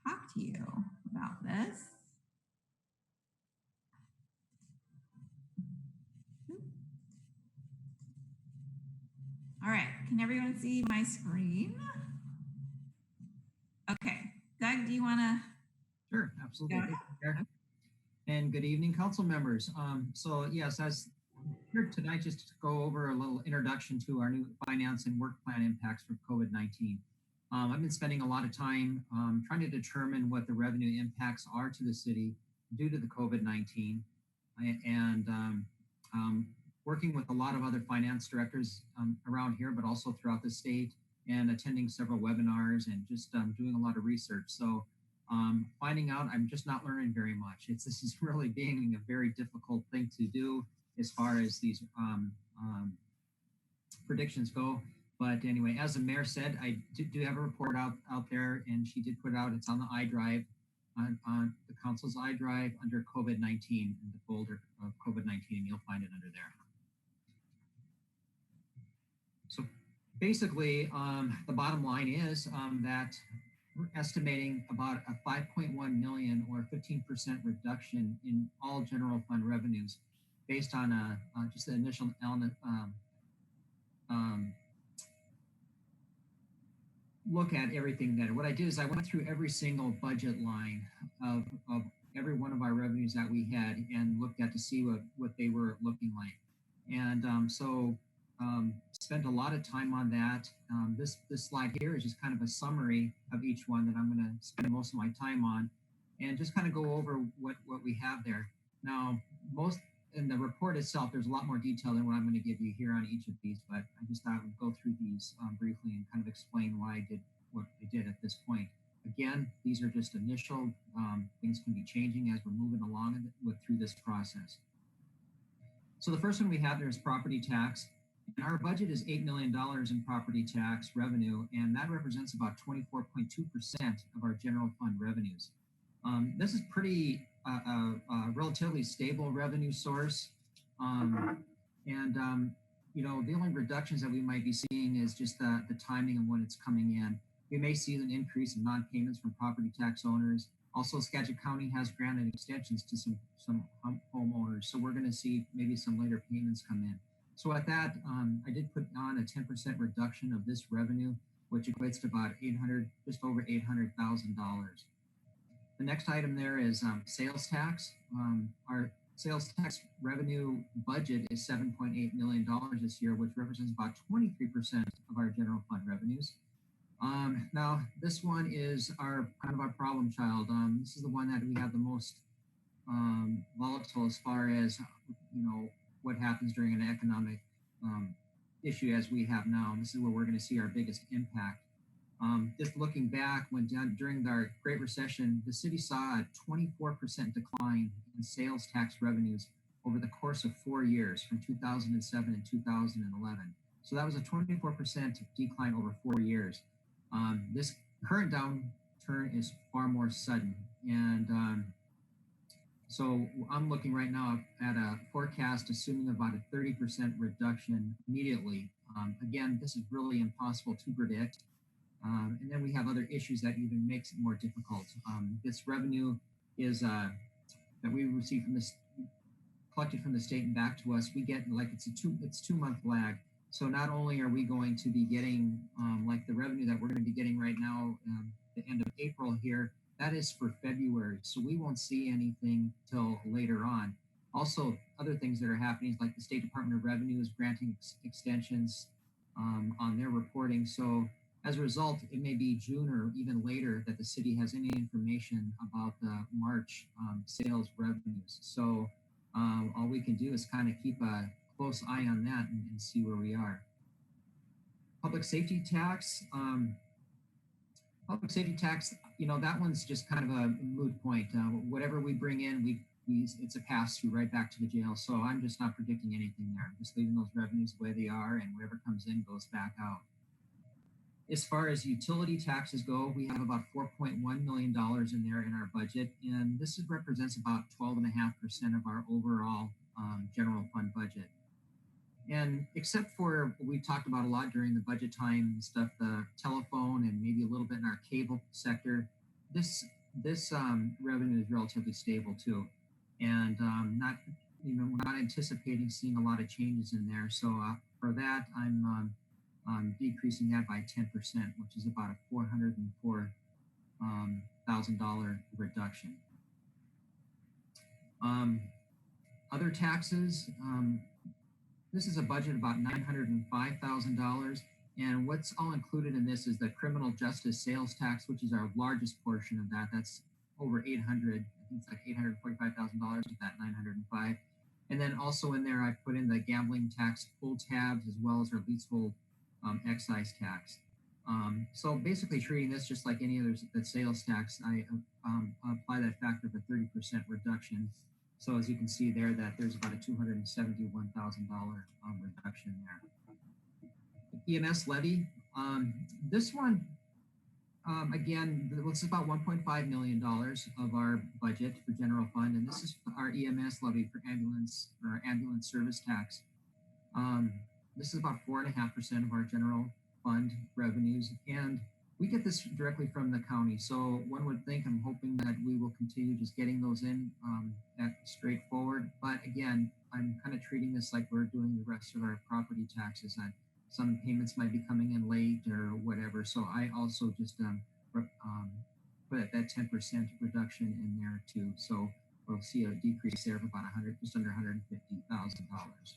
talk to you about this. All right, can everyone see my screen? Okay, Doug, do you want to? Sure, absolutely. And good evening, council members. So yes, as here tonight, just to go over a little introduction to our new finance and work plan impacts for COVID-19. I've been spending a lot of time trying to determine what the revenue impacts are to the city due to the COVID-19, and working with a lot of other finance directors around here, but also throughout the state, and attending several webinars and just doing a lot of research. So finding out I'm just not learning very much. This is really being a very difficult thing to do as far as these predictions go. But anyway, as the mayor said, I do have a report out there, and she did put it out. It's on the iDrive. on the council's iDrive under COVID-19 in the folder of COVID-19, and you'll find it under there. So basically, the bottom line is that we're estimating about a 5.1 million or 15% reduction in all general fund revenues based on just the initial element, look at everything there. What I did is I went through every single budget line of every one of our revenues that we had and looked at to see what they were looking like. And spent a lot of time on that. This slide here is just kind of a summary of each one that I'm going to spend most of my time on and just kind of go over what we have there. Now, most in the report itself, there's a lot more detail than what I'm going to give you here on each of these, but I just thought I would go through these briefly and kind of explain why I did what I did at this point. Again, these are just initial, things can be changing as we're moving along through this process. So the first one we have there is property tax. And our budget is $8 million in property tax revenue, and that represents about 24.2% of our general fund revenues. This is pretty relatively stable revenue source. You know, the only reductions that we might be seeing is just the timing of when it's coming in. We may see an increase in non-payments from property tax owners. Also, Skagit County has granted extensions to some homeowners, so we're going to see maybe some later payments come in. So at that, I did put on a 10% reduction of this revenue, which equates to about just over $800,000. The next item there is sales tax. Our sales tax revenue budget is $7.8 million this year, which represents about 23% of our general fund revenues. Now, this one is kind of our problem child. This is the one that we have the most volatile as far as, you know, what happens during an economic issue as we have now. This is where we're going to see our biggest impact. Just looking back, during our Great Recession, the city saw a 24% decline in sales tax revenues over the course of 4 years, from 2007 and 2011. So that was a 24% decline over 4 years. This current downturn is far more sudden, and so I'm looking right now at a forecast assuming about a 30% reduction immediately. Again, this is really impossible to predict. And then we have other issues that even makes it more difficult. This revenue is that we receive from this, collected from the state and back to us. We get like it's 2-month lag. So not only are we going to be getting like the revenue that we're going to be getting right now, the end of April here, that is for February. So we won't see anything till later on. Also, other things that are happening is like the State Department of Revenue is granting extensions on their reporting. So as a result, it may be June or even later that the city has any information about the March sales revenues. So all we can do is kind of keep a close eye on that and see where we are. Public safety tax. Public safety tax, you know, that one's just kind of a moot point. Whatever we bring in, it's a pass through right back to the jail. So I'm just not predicting anything there. I'm just leaving those revenues the way they are, and whatever comes in goes back out. As far as utility taxes go, we have about $4.1 million in there in our budget, and this represents about 12.5% of our overall general fund budget. And except for what we talked about a lot during the budget time and stuff, the telephone and maybe a little bit in our cable sector, this revenue is relatively stable too. And we're not anticipating seeing a lot of changes in there. So for that, I'm decreasing that by 10%, which is about a $404,000 reduction. Other taxes, this is a budget about $905,000. And what's all included in this is the criminal justice sales tax, which is our largest portion of that. That's over I think it's like $845,000 of that 905. And then also in there, I put in the gambling tax pull tabs as well as our leasehold excise tax. So basically treating this just like any other sales tax, I apply that factor of a 30% reduction. So as you can see there, that there's about a $271,000 reduction there. The EMS levy, this one, again, this is about $1.5 million of our budget for general fund, and this is our EMS levy for ambulance or ambulance service tax. This is about 4.5% of our general fund revenues, and we get this directly from the county. So one would think, I'm hoping that we will continue just getting those in at straightforward. But again, I'm kind of treating this like we're doing the rest of our property taxes. That some payments might be coming in late or whatever. So I also just put that 10% reduction in there too. So we'll see a decrease there of about just under $150,000.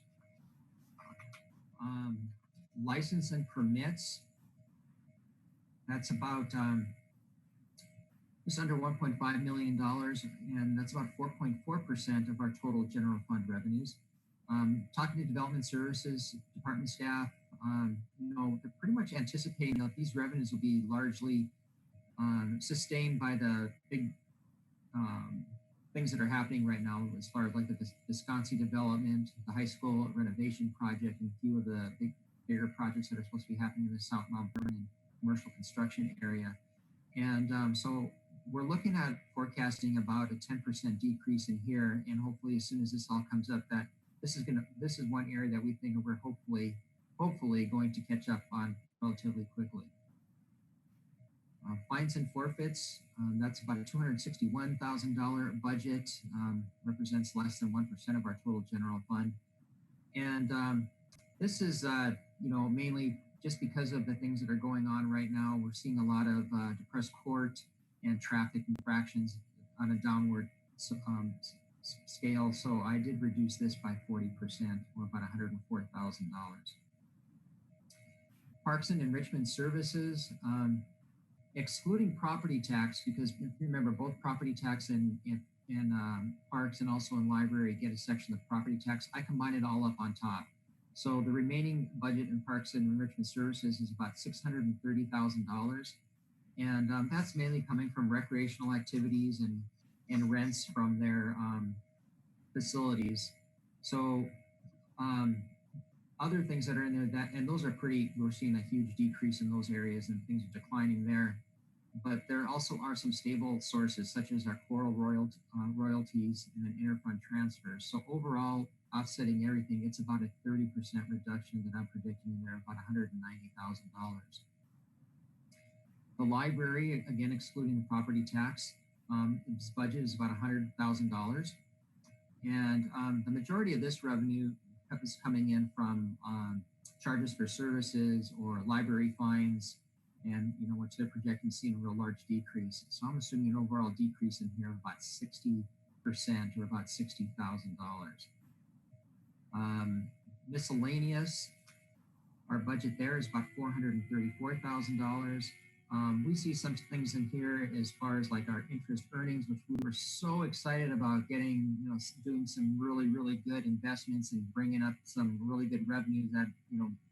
License and permits. That's about just under $1.5 million, and that's about 4.4% of our total general fund revenues. Talking to development services department staff, they're pretty much anticipating that these revenues will be largely sustained by the big things that are happening right now, as far as like the Visconsi development, the high school renovation project, and a few of the bigger projects that are supposed to be happening in the South Mount Vernon commercial construction area. And so we're looking at forecasting about a 10% decrease in here, and hopefully as soon as this all comes up, that this is one area that we think we're hopefully going to catch up on relatively quickly. Fines and forfeits, that's about a $261,000 budget, represents less than 1% of our total general fund. And this is, mainly just because of the things that are going on right now. We're seeing a lot of depressed court and traffic infractions on a downward scale. So I did reduce this by 40%, or about $104,000. Parks and enrichment services, excluding property tax, because if you remember, both property tax and parks and also in library get a section of property tax. I combine it all up on top. So the remaining budget in parks and enrichment services is about $630,000. And that's mainly coming from recreational activities and rents from their facilities. So other things that are in there, and those are we're seeing a huge decrease in those areas and things are declining there. But there also are some stable sources, such as our choral royalties and then interfund transfers. So overall, offsetting everything, it's about a 30% reduction that I'm predicting there, about $190,000. The library, again, excluding the property tax, its budget is about $100,000. And the majority of this revenue is coming in from charges for services or library fines, and which they're projecting seeing a real large decrease. So I'm assuming an overall decrease in here of about 60% or about $60,000. Miscellaneous, our budget there is about $434,000. We see some things in here as far as like our interest earnings, which we were so excited about getting, doing some really, really good investments and bringing up some really good revenues that,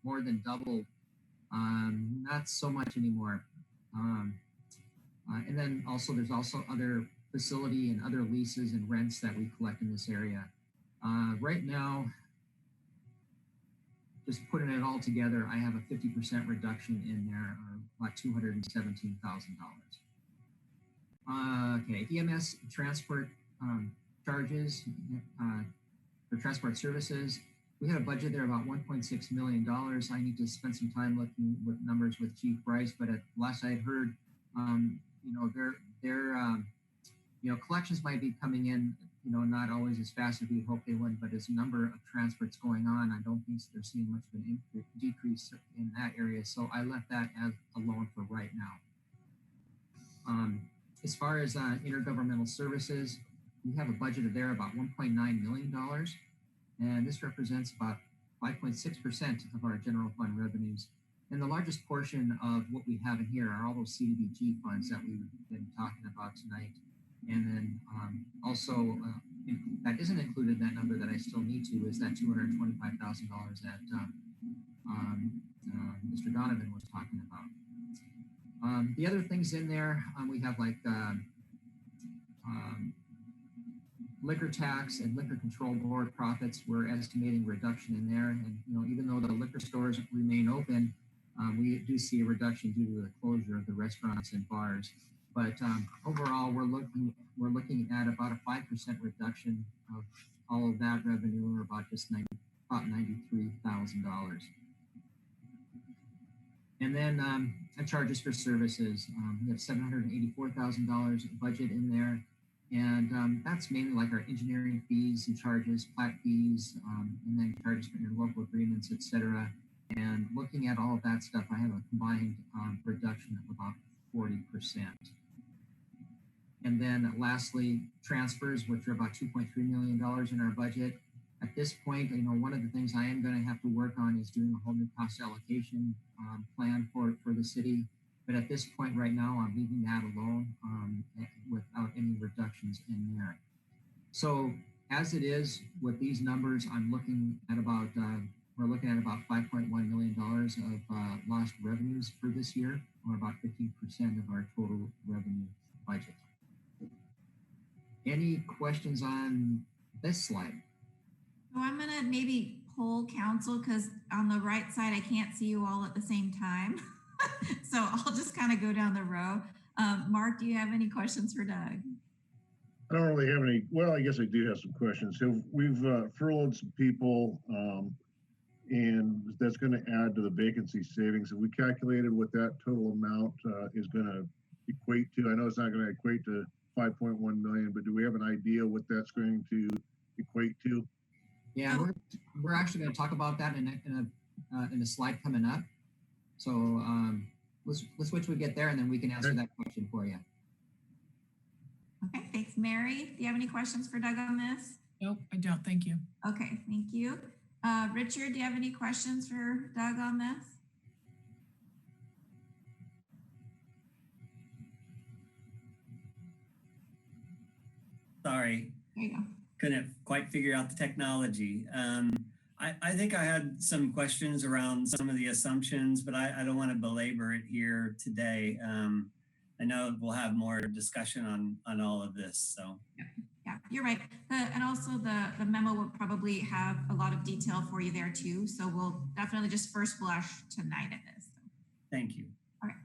more than double. Not so much anymore. And then also there's also other facility and other leases and rents that we collect in this area. Right now, just putting it all together, I have a 50% reduction in there, or about $217,000. Okay, EMS transport charges for transport services. We had a budget there about $1.6 million. I need to spend some time looking with numbers with Chief Bryce, but at last I had heard, their collections might be coming in, not always as fast as we hope they would, but as a number of transports going on, I don't think they're seeing much of an decrease in that area. So I left that as alone for right now. As far as intergovernmental services, we have a budget of there about $1.9 million. And this represents about 5.6% of our general fund revenues. And the largest portion of what we have in here are all those CDBG funds that we've been talking about tonight. And then also, that isn't included, that number that I still need to, is that $225,000 that Mr. Donovan was talking about. The other things in there, we have like liquor tax and liquor control board profits. We're estimating reduction in there. And, even though the liquor stores remain open, we do see a reduction due to the closure of the restaurants and bars. But overall, we're looking at about a 5% reduction of all of that revenue, or about about $93,000. And then charges for services. We have $784,000 budget in there. And that's mainly like our engineering fees and charges, plat fees, and then charges for interlocal agreements, et cetera. And looking at all of that stuff, I have a combined reduction of about 40%. And then lastly, transfers, which are about $2.3 million in our budget. At this point, one of the things I am going to have to work on is doing a whole new cost allocation plan for the city. But at this point right now, I'm leaving that alone without any reductions in there. So as it is with these numbers, I'm looking at about, we're looking at about $5.1 million of lost revenues for this year, or about 15% of our total revenue budget. Any questions on this slide? So I'm gonna maybe poll council, because on the right side, I can't see you all at the same time. So I'll just kind of go down the row. Mark, do you have any questions for Doug? I don't really have any. Well, I guess I do have some questions. So we've furloughed some people, and that's going to add to the vacancy savings. Have we calculated what that total amount is going to equate to? I know it's not going to equate to 5.1 million, but do we have an idea what that's going to equate to? Yeah, we're actually going to talk about that in a slide coming up. So let's wait till we get there, and then we can answer that question for you. Okay, thanks. Mary, do you have any questions for Doug on this? Nope, I don't. Thank you. Okay, thank you. Richard, do you have any questions for Doug on this? Sorry. There you go. Couldn't quite figure out the technology. I think I had some questions around some of the assumptions, but I don't want to belabor it here today. I know we'll have more discussion on all of this. So yeah, you're right. And also the memo will probably have a lot of detail for you there too. So we'll definitely just first blush tonight at this. Thank you. All right.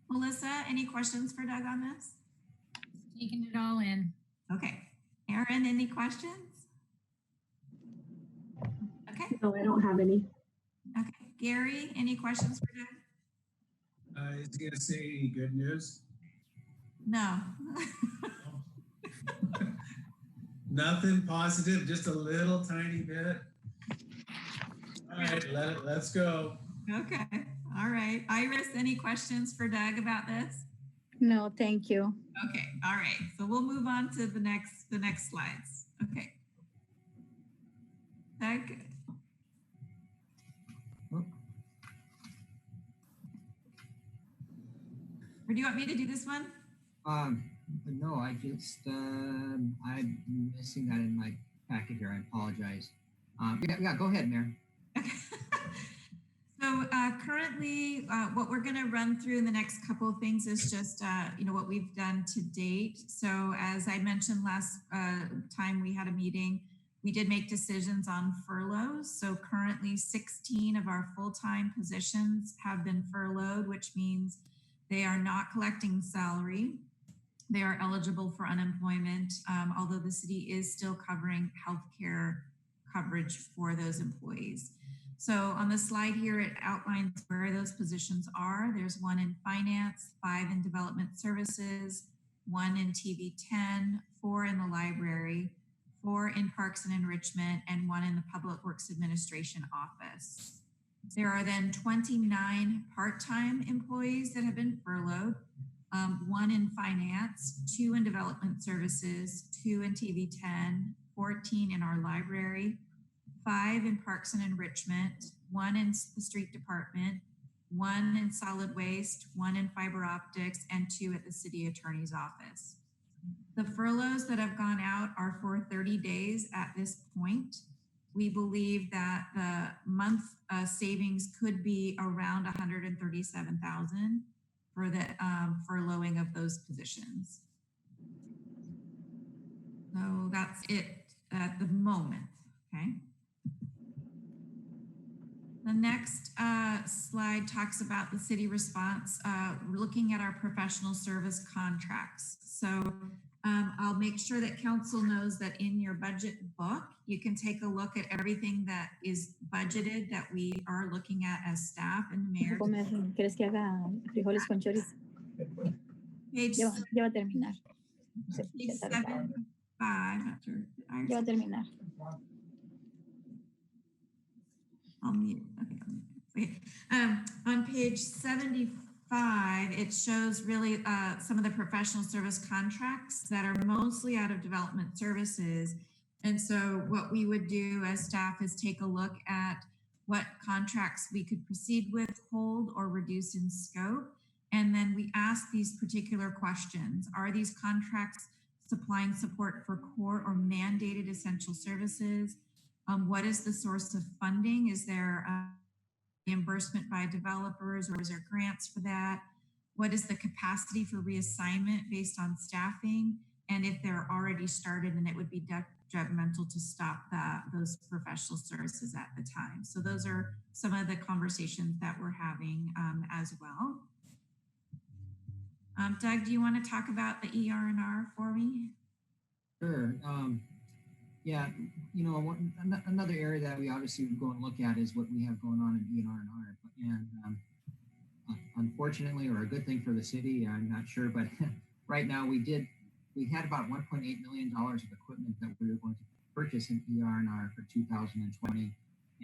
Melissa, any questions for Doug on this? Taking it all in. Okay. Erin, any questions? Okay. No, I don't have any. Okay. Gary, any questions for Doug? Is he going to say any good news? No. Nothing positive, just a little tiny bit. All right, let's go. Okay. All right. Iris, any questions for Doug about this? No, thank you. Okay. All right. So we'll move on to the next slides. Okay. Doug. Or do you want me to do this one? No, I just, I'm missing that in my packet here. I apologize. Yeah, go ahead, Mayor. Okay. So currently, what we're going to run through in the next couple of things is just, what we've done to date. So as I mentioned last time we had a meeting, we did make decisions on furloughs. So currently 16 of our full-time positions have been furloughed, which means they are not collecting salary. They are eligible for unemployment, although the city is still covering healthcare coverage for those employees. So on the slide here, it outlines where those positions are. There's one in finance, 5 in development services, 1 in TV 10, 4 in the library, 4 in parks and enrichment, and 1 in the public works administration office. There are then 29 part-time employees that have been furloughed, 1 in finance, 2 in development services, 2 in TV 10, 14 in our library, 5 in parks and enrichment, 1 in the street department, 1 in solid waste, 1 in fiber optics, and 2 at the city attorney's office. The furloughs that have gone out are for 30 days at this point. We believe that the month savings could be around 137,000 for the furloughing of those positions. So that's it at the moment, okay? The next slide talks about the city response, looking at our professional service contracts. So I'll make sure that council knows that in your budget book, you can take a look at everything that is budgeted that we are looking at as staff and mayor. ¿Quieres que haga frijoles con chorizo? Page, Ya va a terminar. page 75. Ya va a terminar. I'll mute. Okay, I'll mute. Okay. On page 75, it shows really some of the professional service contracts that are mostly out of development services. And so what we would do as staff is take a look at what contracts we could proceed with, hold, or reduce in scope. And then we ask these particular questions. Are these contracts supplying support for core or mandated essential services? What is the source of funding? Is there reimbursement by developers, or is there grants for that? What is the capacity for reassignment based on staffing? And if they're already started, then it would be detrimental to stop those professional services at the time. So those are some of the conversations that we're having as well. Doug, do you want to talk about the ER&R for me? Sure. Yeah, you know, another area that we obviously would go and look at is what we have going on in ER&R. And unfortunately, or a good thing for the city, I'm not sure, but right now we had about $1.8 million of equipment that we were going to purchase in ER&R for 2020.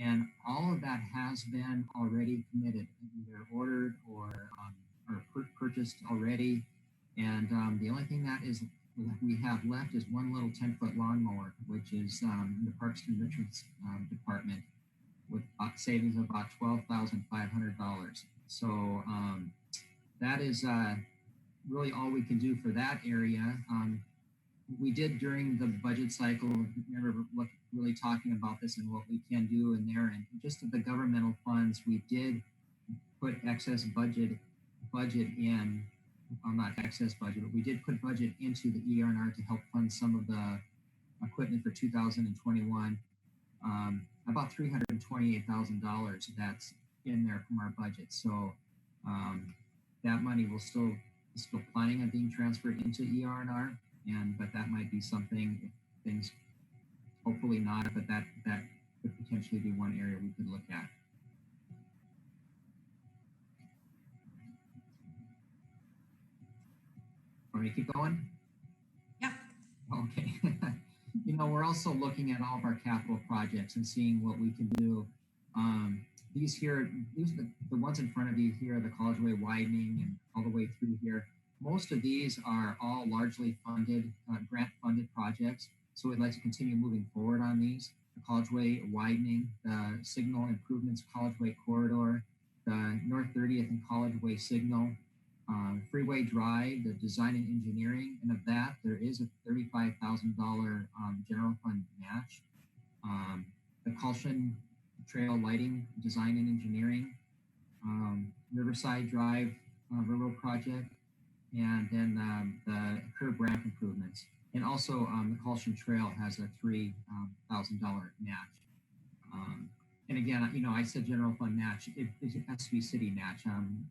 And all of that has been already committed, either ordered or purchased already. And the only thing that we have left is one little 10-foot lawnmower, which is in the Parks and Enrichment department, with savings of about $12,500. So that is really all we can do for that area. We did during the budget cycle, remember really talking about this and what we can do in there, and just the governmental funds, we did put excess budget in. Not excess budget, but we did put budget into the ER&R to help fund some of the equipment for 2021. About $328,000 that's in there from our budget. So that money will still planning on being transferred into ER&R, but that might be something, if things, hopefully not, but that could potentially be one area we could look at. Want me to keep going? Yep. Okay. You know, we're also looking at all of our capital projects and seeing what we can do. These are the ones in front of you here, the Collegeway widening and all the way through here. Most of these are all largely funded, grant-funded projects. So we'd like to continue moving forward on these. The Collegeway widening, the signal improvements, Collegeway corridor, the North 30th and Collegeway signal, Freeway Drive, the design and engineering, and of that, there is a $35,000 general fund match. The Culshan Trail lighting, design and engineering, Riverside Drive railroad project, and then the curb ramp improvements. And also the Culshan Trail has a $3,000 match. And again, you know, I said general fund match. It has to be city match.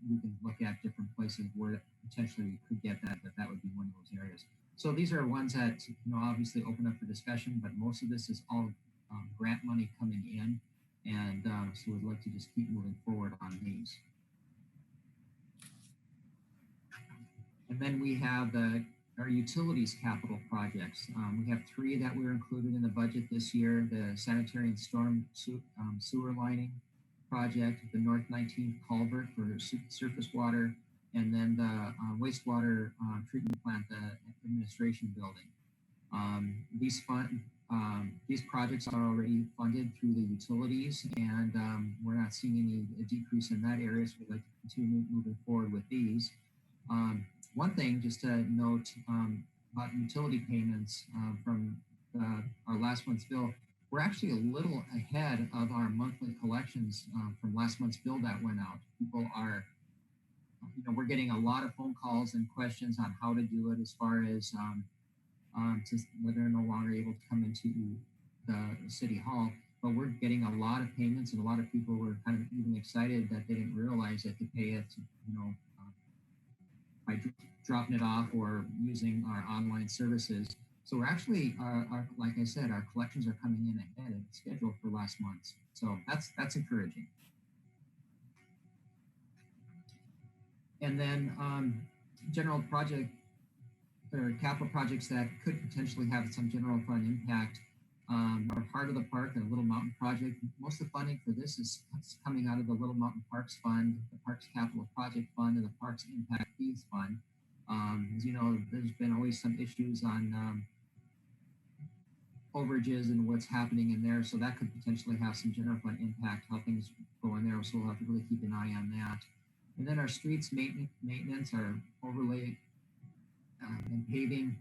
We can look at different places where potentially we could get that, but that would be one of those areas. So these are ones that, you know, obviously open up for discussion, but most of this is all grant money coming in. And so we'd like to just keep moving forward on these. And then we have our utilities capital projects. We have 3 that were included in the budget this year: the sanitary and storm sewer lining project, the North 19th culvert for surface water, and then the wastewater treatment plant, the administration building. These projects are already funded through the utilities, and we're not seeing any decrease in that area, so we'd like to continue moving forward with these. One thing just to note about utility payments from our last month's bill, we're actually a little ahead of our monthly collections from last month's bill that went out. People are, you know, we're getting a lot of phone calls and questions on how to do it, as far as whether they're no longer able to come into the city hall. but we're getting a lot of payments, and a lot of people were kind of even excited that they didn't realize that to pay it, by dropping it off or using our online services. So we're actually, like I said, our collections are coming in ahead of schedule for last month. So that's encouraging. And then general project or capital projects that could potentially have some general fund impact are Heart of the Park, the Little Mountain Project. Most of the funding for this is coming out of the Little Mountain Parks Fund, the Parks Capital Project Fund, and the Parks Impact Fees Fund. As you know, there's been always some issues on overages and what's happening in there. So that could potentially have some general fund impact, how things go in there. So we'll have to really keep an eye on that. And then our streets maintenance, our overlay and paving,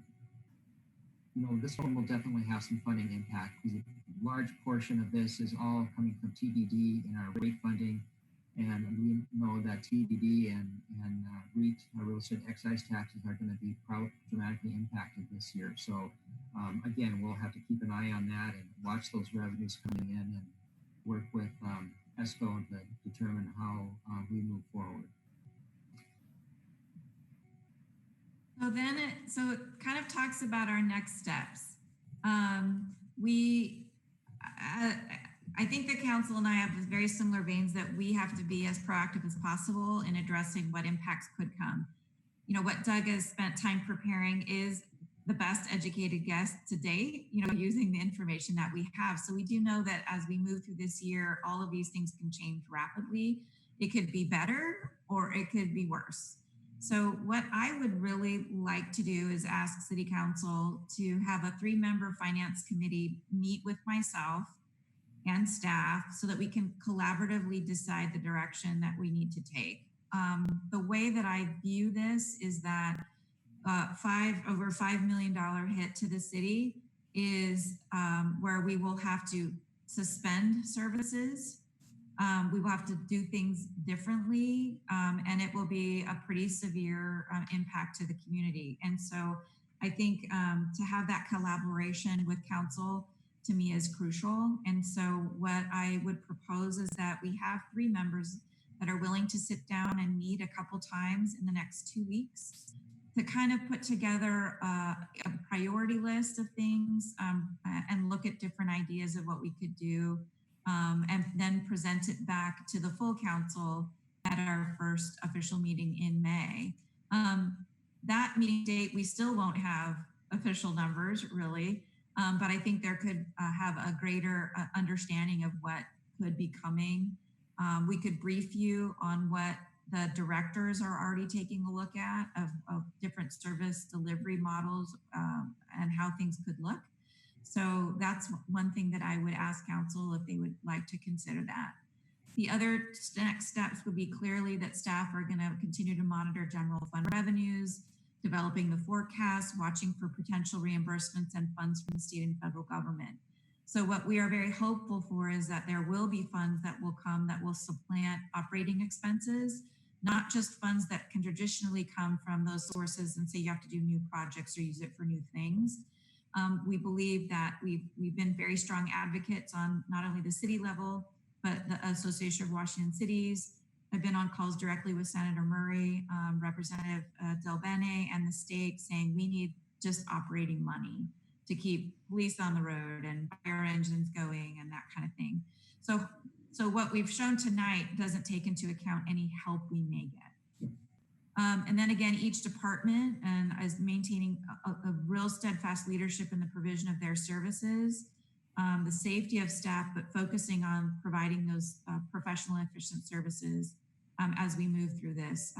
this one will definitely have some funding impact because a large portion of this is all coming from TDD and our rate funding. And we know that TDD and REIT, our real estate excise taxes, are going to be dramatically impacted this year. So again, we'll have to keep an eye on that and watch those revenues coming in and work with ESCO to determine how we move forward. So it kind of talks about our next steps. I think the council and I have very similar veins that we have to be as proactive as possible in addressing what impacts could come. What Doug has spent time preparing is the best educated guess to date, using the information that we have. So we do know that as we move through this year, all of these things can change rapidly. It could be better or it could be worse. So what I would really like to do is ask City Council to have a 3-member finance committee meet with myself and staff so that we can collaboratively decide the direction that we need to take. The way that I view this is that over $5 million hit to the city is where we will have to suspend services. We will have to do things differently, and it will be a pretty severe impact to the community. And so I think to have that collaboration with council to me is crucial. And so what I would propose is that we have 3 members that are willing to sit down and meet a couple times in the next 2 weeks to kind of put together a priority list of things and look at different ideas of what we could do. And then present it back to the full council at our first official meeting in May. That meeting date, we still won't have official numbers really, but I think there could have a greater understanding of what could be coming. We could brief you on what the directors are already taking a look at of different service delivery models and how things could look. So that's one thing that I would ask council if they would like to consider that. The other next steps would be clearly that staff are going to continue to monitor general fund revenues, developing the forecast, watching for potential reimbursements and funds from the state and federal government. So what we are very hopeful for is that there will be funds that will come that will supplant operating expenses, not just funds that can traditionally come from those sources and say you have to do new projects or use it for new things. We believe that we've been very strong advocates on not only the city level, but the Association of Washington Cities. I've been on calls directly with Senator Murray, Representative Del Bene, and the state saying we need just operating money to keep police on the road and fire engines going and that kind of thing. So what we've shown tonight doesn't take into account any help we may get. And then again, each department is maintaining a real steadfast leadership in the provision of their services, the safety of staff, but focusing on providing those professional and efficient services as we move through this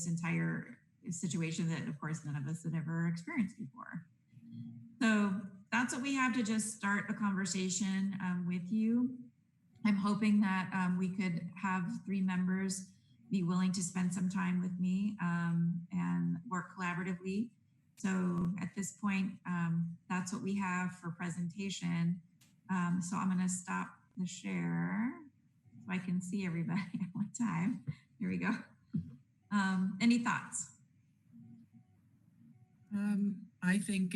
entire situation that, of course, none of us had ever experienced before. So that's what we have to just start a conversation with you. I'm hoping that we could have 3 members be willing to spend some time with me and work collaboratively. So at this point, that's what we have for presentation. So I'm going to stop the share so I can see everybody at one time. Here we go. Any thoughts? I think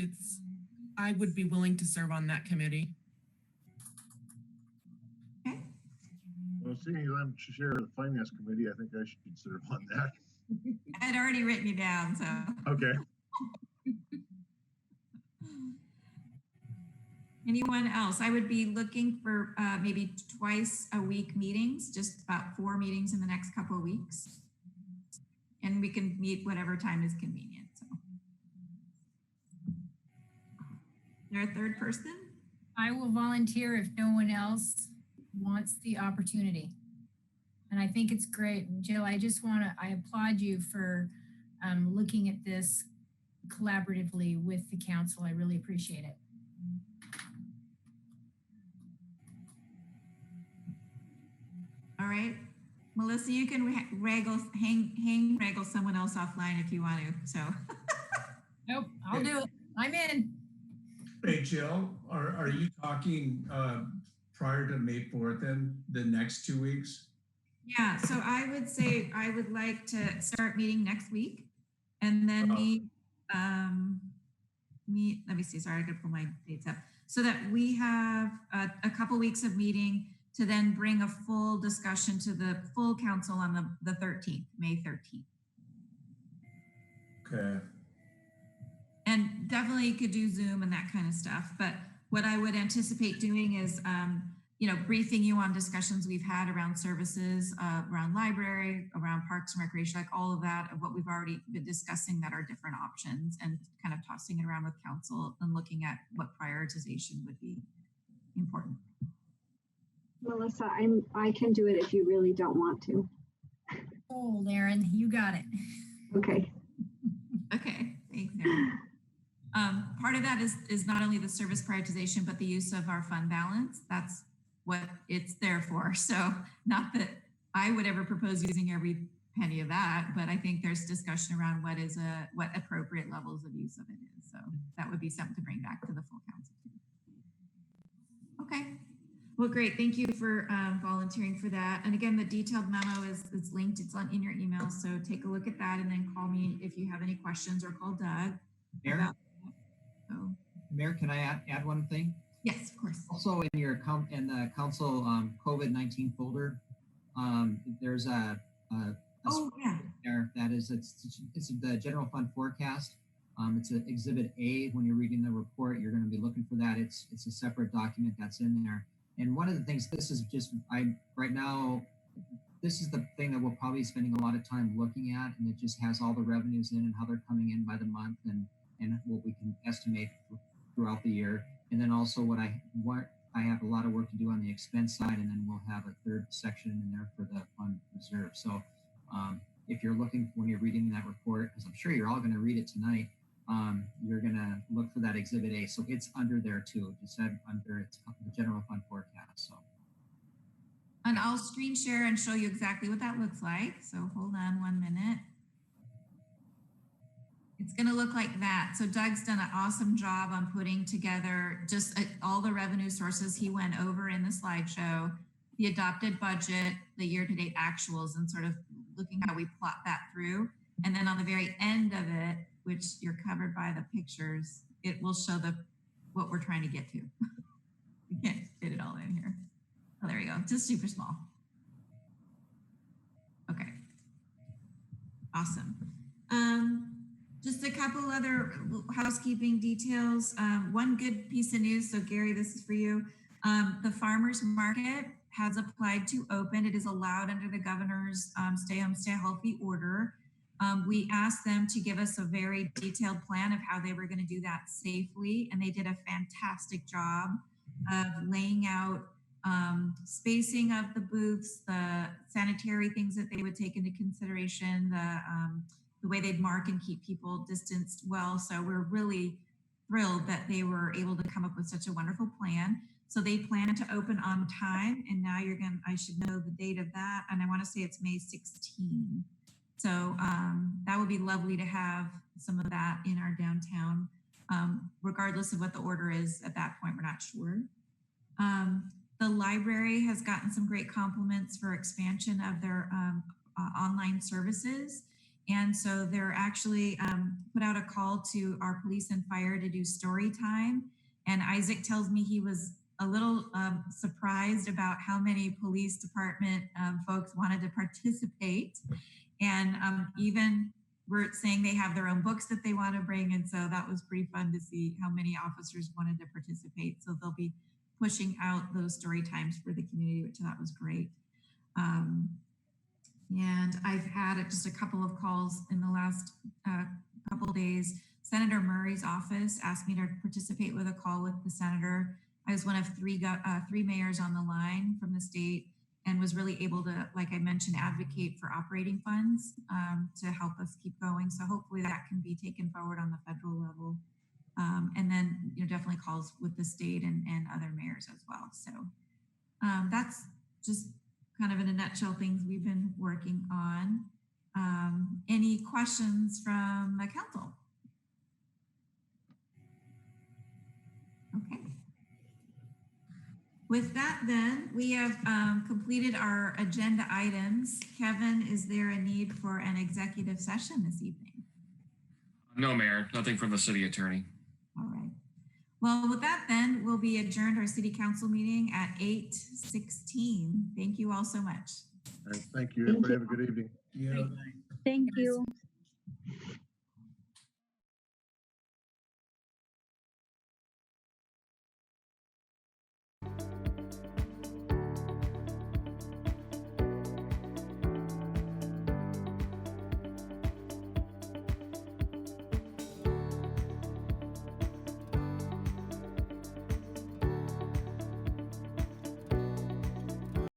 I would be willing to serve on that committee. seeing as I'm chair of the finance committee, I think I should serve on that. I'd already written you down, so. Okay. Anyone else? I would be looking for maybe twice a week meetings, just about 4 meetings in the next couple of weeks. And we can meet whatever time is convenient. So. Is there a third person? I will volunteer if no one else wants the opportunity. And I think it's great. Jill, I applaud you for looking at this collaboratively with the council. I really appreciate it. All right. Melissa, you can wrangle someone else offline if you want to, so. Nope, I'll do it. I'm in. Hey, Jill, are you talking prior to May 4th then, the next 2 weeks? Yeah, so I would say I would like to start meeting next week and then let me see, sorry, I gotta pull my dates up. So that we have a couple weeks of meeting to then bring a full discussion to the full council on the 13th, May 13th. Okay. And definitely could do Zoom and that kind of stuff. But what I would anticipate doing is, briefing you on discussions we've had around services, around library, around parks and recreation, like all of that, of what we've already been discussing that are different options, and kind of tossing it around with council and looking at what prioritization would be important. Melissa, I can do it if you really don't want to. Oh, Aaron, you got it. Okay. Okay, thanks, Aaron. Part of that is not only the service prioritization, but the use of our fund balance. That's what it's there for. So not that I would ever propose using every penny of that, but I think there's discussion around what appropriate levels of use of it is. So that would be something to bring back to the full council. Okay. Well, great. Thank you for volunteering for that. And again, the detailed memo is linked. It's in your email. So take a look at that and then call me if you have any questions, or call Doug. Mayor, can I add one thing? Yes, of course. Also in the council COVID-19 folder, there's a there that is it's the general fund forecast. It's an exhibit A. When you're reading the report, you're going to be looking for that. It's a separate document that's in there. And one of the things, this is just right now, this is the thing that we're probably spending a lot of time looking at, and it just has all the revenues in and how they're coming in by the month, and what we can estimate throughout the year. And then also what I have a lot of work to do on the expense side, and then we'll have a third section in there for the fund reserve. So if you're looking, when you're reading that report, because I'm sure you're all going to read it tonight, you're going to look for that exhibit A. So it's under there too. It just said under it's the general fund forecast. So. And I'll screen share and show you exactly what that looks like. So hold on 1 minute. It's going to look like that. So Doug's done an awesome job on putting together just all the revenue sources he went over in the slideshow, the adopted budget, the year-to-date actuals, and sort of looking how we plot that through. And then on the very end of it, which you're covered by the pictures, it will show what we're trying to get to. We can't fit it all in here. Oh, there we go. Just super small. Okay. Awesome. Just a couple other housekeeping details. One good piece of news. So Gary, this is for you. The farmers market has applied to open. It is allowed under the governor's stay home, stay healthy order. We asked them to give us a very detailed plan of how they were going to do that safely. And they did a fantastic job of laying out spacing of the booths, the sanitary things that they would take into consideration, the way they'd mark and keep people distanced well. So we're really thrilled that they were able to come up with such a wonderful plan. So they plan to open on time, and now I should know the date of that. And I want to say it's May 16. So that would be lovely to have some of that in our downtown, regardless of what the order is at that point, we're not sure. The library has gotten some great compliments for expansion of their online services. And so they're actually put out a call to our police and fire to do story time. And Isaac tells me he was a little surprised about how many police department folks wanted to participate. And even were saying they have their own books that they want to bring. And so that was pretty fun to see how many officers wanted to participate. So they'll be pushing out those story times for the community, which I thought was great. And I've had just a couple of calls in the last couple of days. Senator Murray's office asked me to participate with a call with the senator. I was one of three mayors on the line from the state and was really able to, like I mentioned, advocate for operating funds to help us keep going. So hopefully that can be taken forward on the federal level. And then, definitely calls with the state and other mayors as well. So that's just kind of in a nutshell things we've been working on. Any questions from the council? Okay. With that, then, we have completed our agenda items. Kevin, is there a need for an executive session this evening? No, Mayor, nothing from the city attorney. All right. Well, with that, then, we'll be adjourned our city council meeting at 8:16. Thank you all so much. Thank you. Everybody have a good evening. Yeah. Thank you.